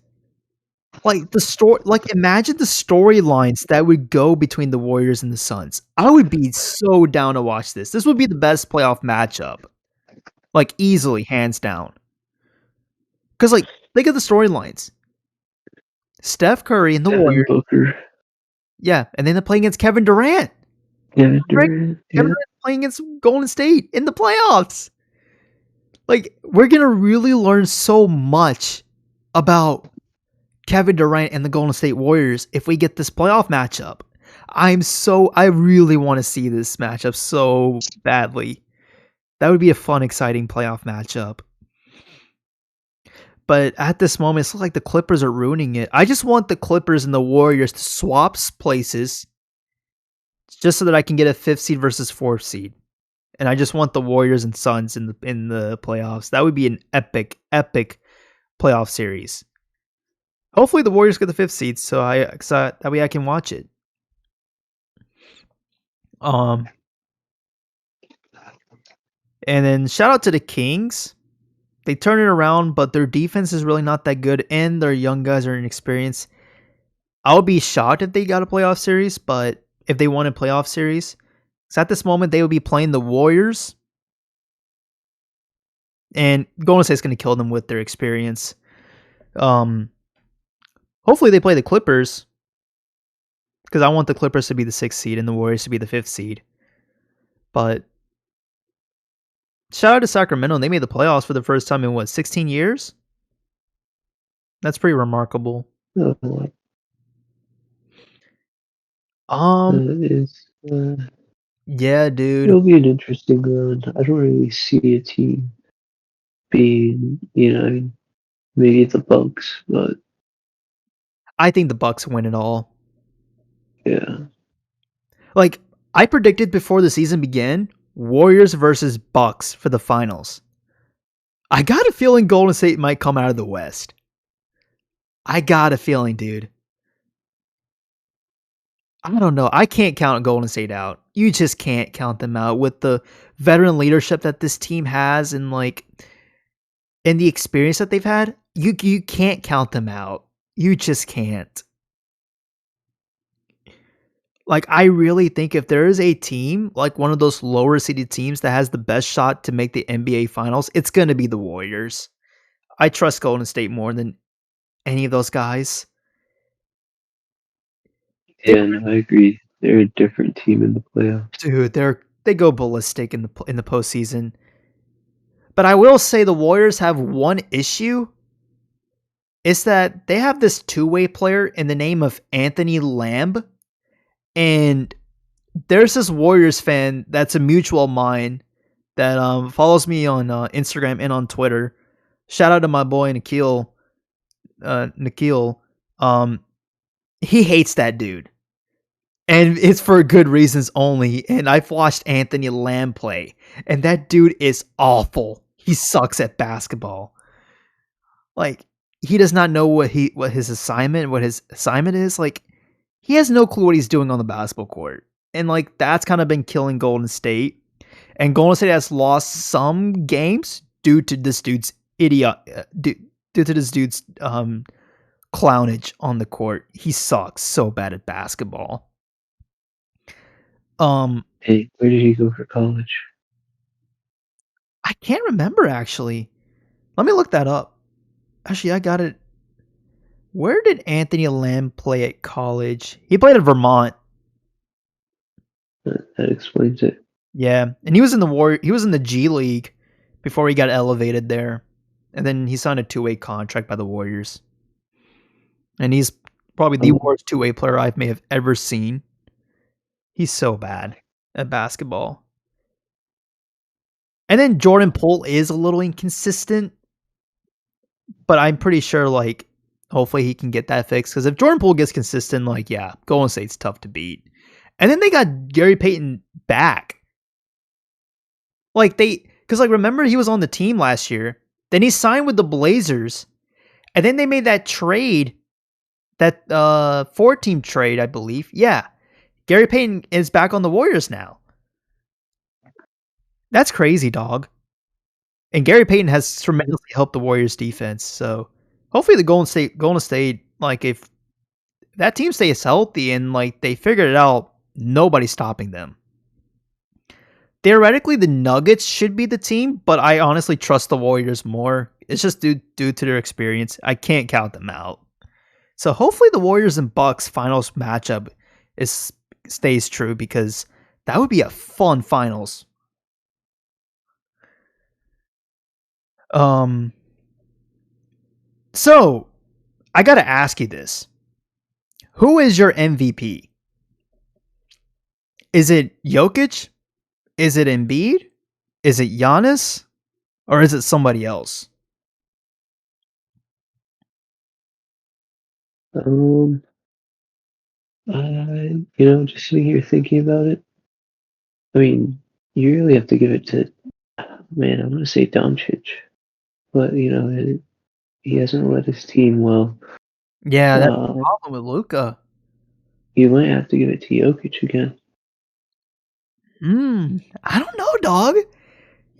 Like the story, like imagine the storylines that would go between the Warriors and the Suns. I would be so down to watch this. This would be the best playoff matchup, like easily, hands down. Because like think of the storylines: Steph Curry and the Devin Warriors, Booker. yeah, and then they're playing against Kevin Durant. Yeah, Right? Durant. Kevin Yeah, Durant playing against Golden State in the playoffs. Like we're gonna really learn so much about Kevin Durant and the Golden State Warriors if we get this playoff matchup. I really want to see this matchup so badly. That would be a fun, exciting playoff matchup. But at this moment, it's like the Clippers are ruining it. I just want the Clippers and the Warriors to swap places just so that I can get a 5th seed versus 4th seed. And I just want the Warriors and Suns in the playoffs. That would be an epic, epic playoff series. Hopefully, the Warriors get the 5th seed, so that way I can watch it. Um, and then shout out to the Kings. They turn it around, but their defense is really not that good, and their young guys are inexperienced. I would be shocked if they got a playoff series, but if they won a playoff series, because at this moment they would be playing the Warriors, and Golden State's going to kill them with their experience. Hopefully they play the Clippers, because I want the Clippers to be the 6th seed and the Warriors to be the 5th seed. But shout out to Sacramento. They made the playoffs for the first time in 16 years? That's pretty remarkable. that Um, is. yeah, dude. It'll be an interesting run. I don't really see a team being, I mean, maybe the Bucks, but I think the Bucks win it all. yeah. Like I predicted before the season began, Warriors versus Bucks for the finals. I got a feeling Golden State might come out of the West. I got a feeling, dude. I don't know. I can't count Golden State out. You just can't count them out with the veteran leadership that this team has and the experience that they've had. You can't count them out. You just can't. Like, I really think if there is a team, like one of those lower seeded teams that has the best shot to make the NBA finals, it's gonna be the Warriors. I trust Golden State more than any of those guys. They Yeah, no, I agree. They're a different team in the playoffs. dude, they go ballistic in the postseason. But I will say the Warriors have one issue. It's that they have this two-way player in the name of Anthony Lamb. And there's this Warriors fan that's a mutual of mine that follows me on Instagram and on Twitter. Shout out to my boy Nikhil. Nikhil. He hates that dude. And it's for good reasons only. And I've watched Anthony Lamb play. And that dude is awful. He sucks at basketball. Like, he does not know what his assignment is. Like, he has no clue what he's doing on the basketball court. And like that's kind of been killing Golden State. And Golden State has lost some games due to this dude's due to this dude's clownage on the court. He sucks so bad at basketball. Hey, where did he go for college? I can't remember actually. Let me look that up. Actually, I got it. Where did Anthony Lamb play at college? He played at Vermont. That explains it. Yeah, and he was in the G League before he got elevated there. And then he signed a two-way contract by the Warriors. And he's probably the worst two-way player I may have ever seen. He's so bad at basketball. And then Jordan Poole is a little inconsistent, but I'm pretty sure like hopefully he can get that fixed because if Jordan Poole gets consistent, like yeah, Golden State's tough to beat. And then they got Gary Payton back. Like because like remember he was on the team last year. Then he signed with the Blazers, and then they made that trade, that 4-team trade, I believe. Yeah, Gary Payton is back on the Warriors now. That's crazy, dog. And Gary Payton has tremendously helped the Warriors defense. So hopefully the Golden State, like if that team stays healthy and like they figured it out, nobody's stopping them. Theoretically, the Nuggets should be the team, but I honestly trust the Warriors more. It's just due to their experience. I can't count them out. So hopefully the Warriors and Bucks finals matchup stays true because that would be a fun finals. So I gotta ask you this: who is your MVP? Is it Jokic? Is it Embiid? Is it Giannis? Or is it somebody else? Just sitting here thinking about it. I mean, you really have to give it to, man, I'm gonna say Doncic, but he hasn't led his team well. Yeah, that's the problem with Luka. You might have to give it to Jokic again. I don't know, dog.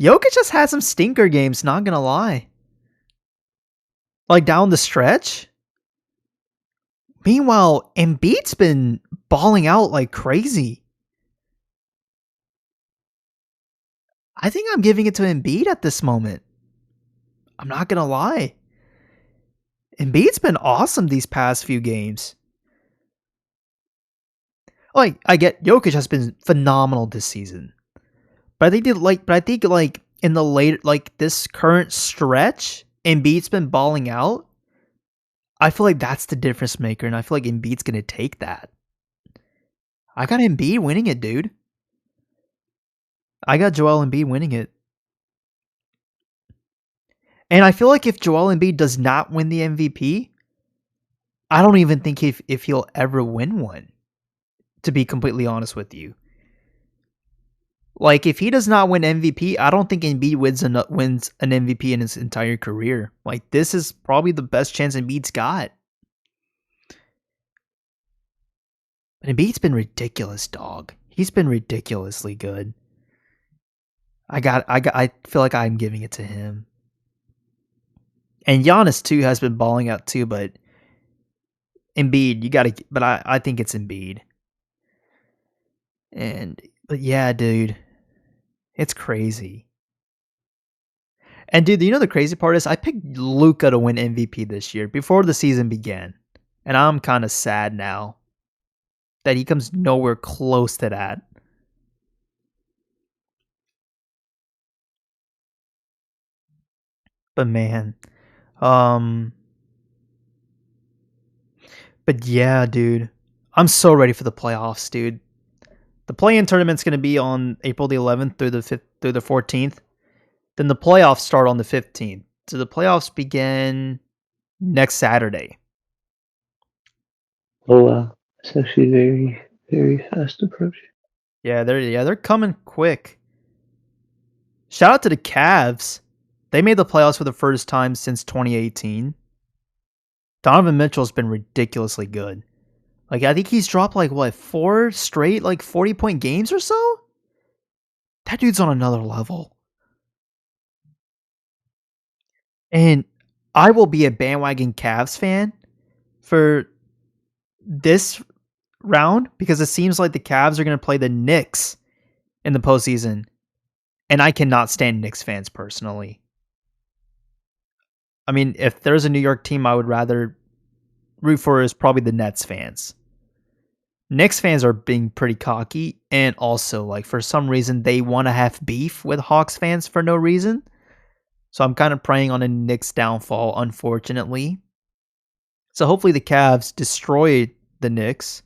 Jokic just had some stinker games, not gonna lie. Like down the stretch. Meanwhile, Embiid's been balling out like crazy. I think I'm giving it to Embiid at this moment. I'm not gonna lie. Embiid's been awesome these past few games. Like, I get Jokic has been phenomenal this season. But I think in the late this current stretch, Embiid's been balling out. I feel like that's the difference maker, and I feel like Embiid's gonna take that. I got Embiid winning it, dude. I got Joel Embiid winning it. And I feel like if Joel Embiid does not win the MVP, I don't even think if he'll ever win one, to be completely honest with you. Like, if he does not win MVP, I don't think Embiid wins an MVP in his entire career. Like, this is probably the best chance Embiid's got. But Embiid's been ridiculous, dog. He's been ridiculously good. I feel like I'm giving it to him. And Giannis too has been balling out too, but Embiid, you gotta. But I think it's Embiid. But yeah, dude, it's crazy. And dude, you know the crazy part is I picked Luka to win MVP this year before the season began, and I'm kind of sad now that he comes nowhere close to that. But man, um, but yeah, dude, I'm so ready for the playoffs, dude. The play-in tournament's gonna be on April the 11th through the 5th through the 14th. Then the playoffs start on the 15th. So the playoffs begin next Saturday. Oh wow, it's actually very, very fast approach. Yeah, they're coming quick. Shout out to the Cavs. They made the playoffs for the first time since 2018. Donovan Mitchell's been ridiculously good. Like I think he's dropped like what 4 straight like 40-point games or so. That dude's on another level. And I will be a bandwagon Cavs fan for this round because it seems like the Cavs are going to play the Knicks in the postseason, and I cannot stand Knicks fans personally. I mean, if there's a New York team I would rather root for is probably the Nets fans. Knicks fans are being pretty cocky, and also like for some reason they want to have beef with Hawks fans for no reason. So I'm kind of praying on a Knicks downfall, unfortunately. So hopefully the Cavs destroy the Knicks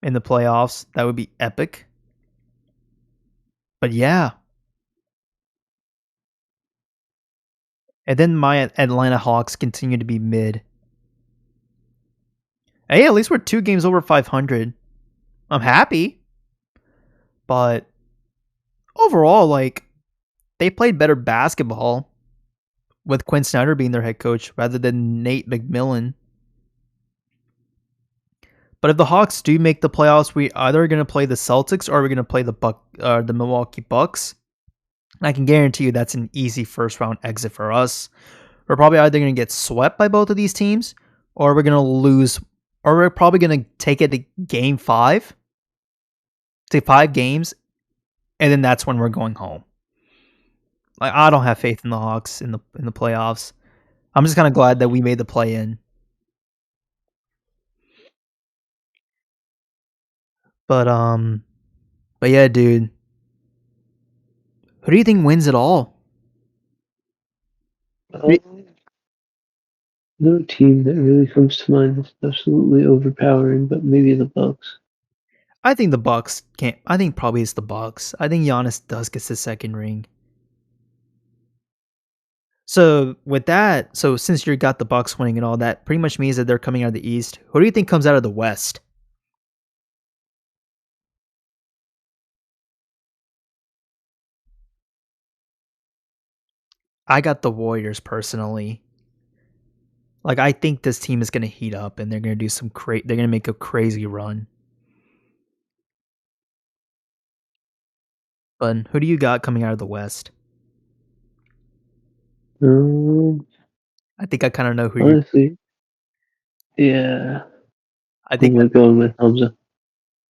in the playoffs. That would be epic. But yeah. And then my Atlanta Hawks continue to be mid. Hey, at least we're 2 games over 500. I'm happy. But overall, like, they played better basketball with Quinn Snyder being their head coach rather than Nate McMillan. But if the Hawks do make the playoffs, we either going to play the Celtics or we're going to play the Milwaukee Bucks. And I can guarantee you that's an easy first round exit for us. We're probably either going to get swept by both of these teams, or we're going to lose, or we're probably going to take it to game 5, to 5 games, and then that's when we're going home. Like I don't have faith in the Hawks in the playoffs. I'm just kind of glad that we made the play in. But but yeah, dude. Who do you think wins it all? No team that really comes to mind that's absolutely overpowering, but maybe the Bucks. I think the Bucks can't. I think probably it's the Bucks. I think Giannis does get the second ring. So with that, so since you got the Bucks winning and all that, pretty much means that they're coming out of the East. Who do you think comes out of the West? I got the Warriors personally. Like I think this team is going to heat up and they're going to do they're going to make a crazy run. But who do you got coming out of the West? Um, I think I kind of know who you. Honestly, yeah, I think. I'm gonna go with Hamza.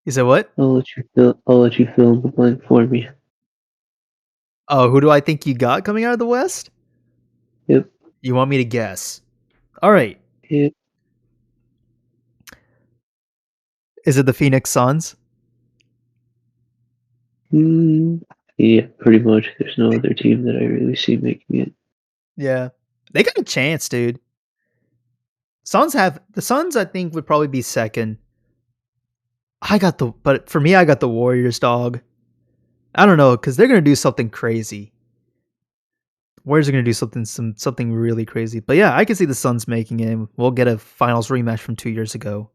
You said what? I'll let you fill. I'll let you fill in the blank for me. Oh, who do I think you got coming out of the West? Yep. You want me to guess? All right. Yep. Is it the Phoenix Suns? Mm, yeah, pretty much. There's no other team that I really see making it. Yeah. They got a chance, dude. The Suns I think would probably be second. But for me I got the Warriors, dog. I don't know cuz they're going to do something crazy. Warriors are going to do something really crazy. But yeah, I can see the Suns making it. We'll get a finals rematch from 2 years ago.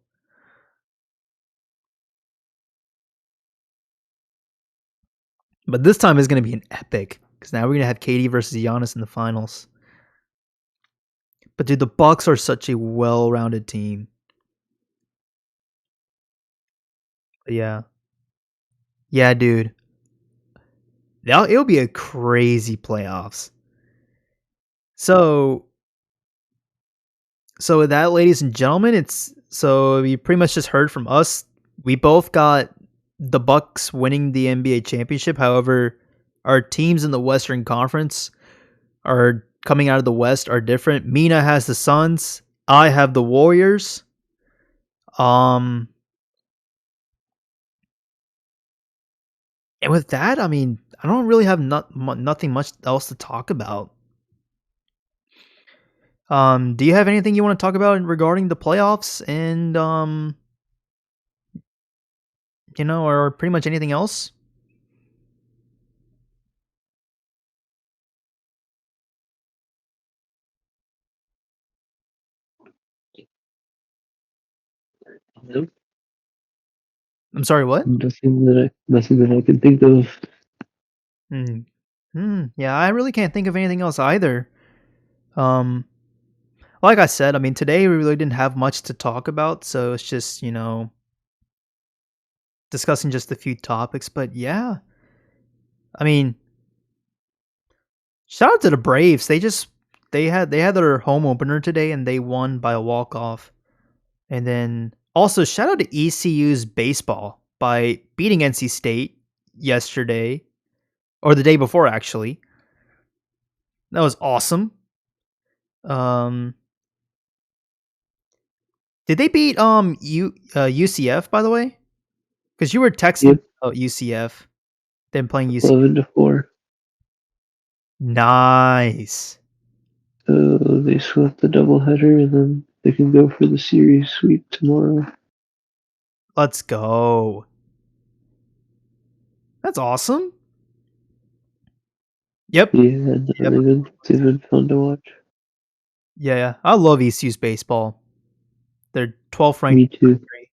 But this time is going to be an epic cuz now we're going to have KD versus Giannis in the finals. But dude, the Bucks are such a well-rounded team. Yeah. Yeah, dude. It'll be a crazy playoffs. So with that, ladies and gentlemen, it's so you pretty much just heard from us. We both got the Bucks winning the NBA championship. However, our teams in the Western Conference are coming out of the West are different. Mina has the Suns. I have the Warriors. Um, and with that, I mean, I don't really have nothing much else to talk about. Do you have anything you want to talk about regarding the playoffs and or pretty much anything else? Nope. I'm sorry, what? Nothing that I can think of. Hmm. Yeah, I really can't think of anything else either. Um, like I said, I mean, today we really didn't have much to talk about, so it's just, discussing just a few topics. But yeah, I mean, shout out to the Braves. They had their home opener today and they won by a walk off. And then also shout out to ECU's baseball by beating NC State yesterday or the day before actually. That was awesome. Um, did they beat UCF by the way? Because you were texting Yep, about UCF, them playing UCF. 11-4. Nice. So they swept the doubleheader, and then they can go for the series sweep tomorrow. Let's go. That's awesome. Yep. Yeah, no, Yep. they've been fun to watch. Yeah, yeah. I love ECU's baseball. They're 12th ranked Me in the too. country.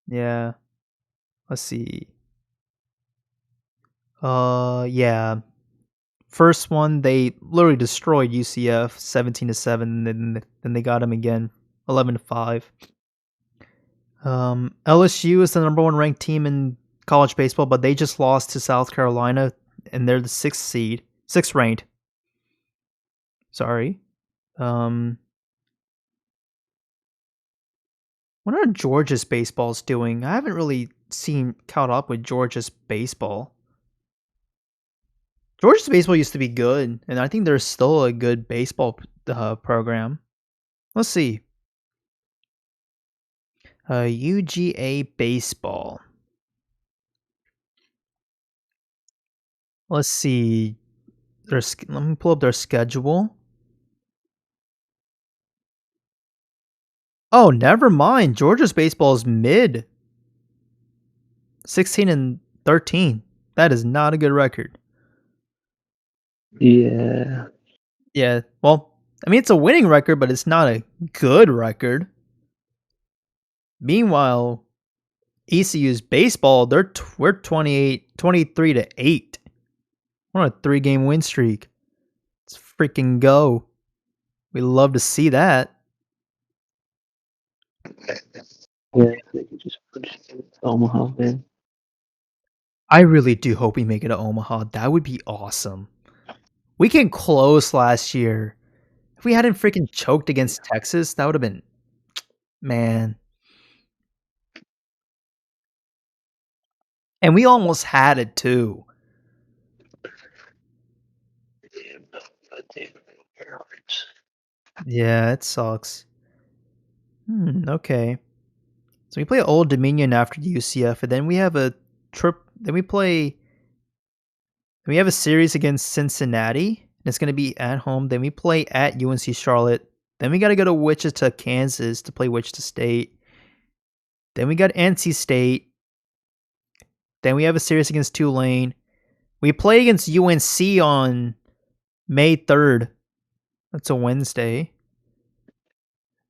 Yeah. Let's see. Yeah. First one, they literally destroyed UCF 17-7, and then they got him again 11-5. LSU is the number one ranked team in college baseball, but they just lost to South Carolina, and they're the sixth ranked. Sorry. Um, what are Georgia's baseballs doing? I haven't really seen caught up with Georgia's baseball. Georgia's baseball used to be good, and I think there's still a good baseball program. Let's see. UGA baseball. Let's see. Let me pull up their schedule. Oh, never mind. Georgia's baseball is mid 16-13. That is not a good record. Yeah, Yeah, well, I mean, it's a winning record, but it's not a good record. Meanwhile, ECU's baseball, we're 23-8. We're on a 3-game win streak. Let's freaking go. We love to see that. yeah. They could just push it to Omaha, man. I really do hope we make it to Omaha. That would be awesome. We came close last year. If we hadn't freaking choked against Texas, that would have been, man. And we almost had it too. Yeah, but they parents. Yeah, it sucks. Okay. So we play Old Dominion after UCF, and then we have a trip. Then we have a series against Cincinnati. And it's going to be at home. Then we play at UNC Charlotte. Then we got to go to Wichita, Kansas to play Wichita State. Then we got NC State. Then we have a series against Tulane. We play against UNC on May 3rd. That's a Wednesday.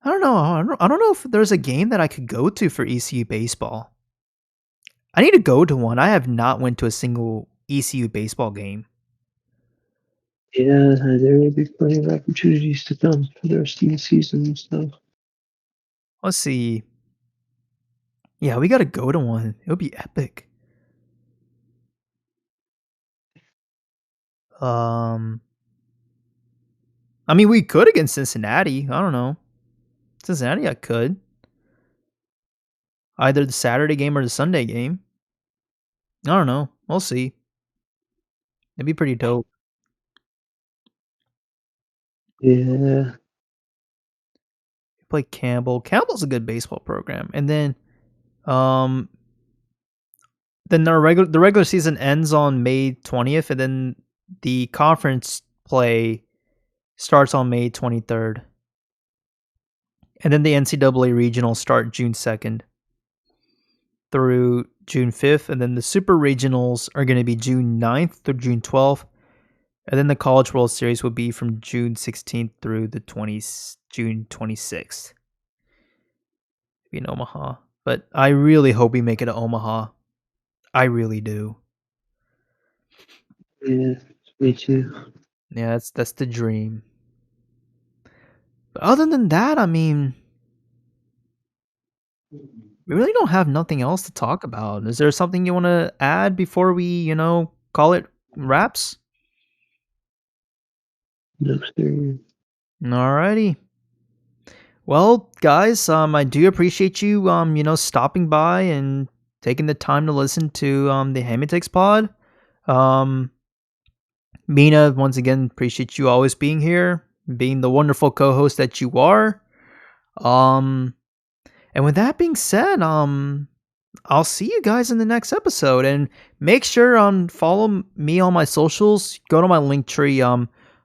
I don't know. I don't know if there's a game that I could go to for ECU baseball. I need to go to one. I have not went to a single ECU baseball game. Yeah, there will be plenty of opportunities to come for the rest of the season and stuff. Let's see. Yeah, we gotta go to one. It would be epic. Um, I mean, we could against Cincinnati. I don't know. Cincinnati, I could. Either the Saturday game or the Sunday game. I don't know. We'll see. It'd be pretty dope. Yeah, Play Campbell. Campbell's a good baseball program. And um, then the regular season ends on May 20th, and then the conference play starts on May 23rd. And then the NCAA regionals start June 2nd through June 5th, and then the super regionals are going to be June 9th through June 12th, and then the College World Series will be from June 16th through the June 26th in Omaha. But I really hope we make it to Omaha. I really do. yeah, me too. Yeah, that's the dream. But other than that, I mean, we really don't have nothing else to talk about. Is there something you want to add before we, call it wraps? No, sir. Alrighty. Well, guys, I do appreciate you, stopping by and taking the time to listen to the Hammy Pod. Um, Mina, once again, appreciate you always being here, being the wonderful co-host that you are. Um, and with that being said, I'll see you guys in the next episode, and make sure follow me on my socials. Go to my link tree.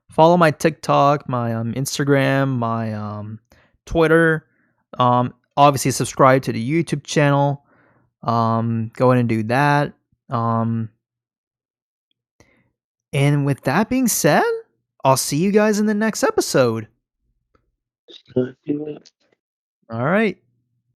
Follow my TikTok, my Instagram, my Twitter. Obviously subscribe to the YouTube channel. Go in and do that. And with that being said, I'll see you guys in the next episode. Let's not do it. All right.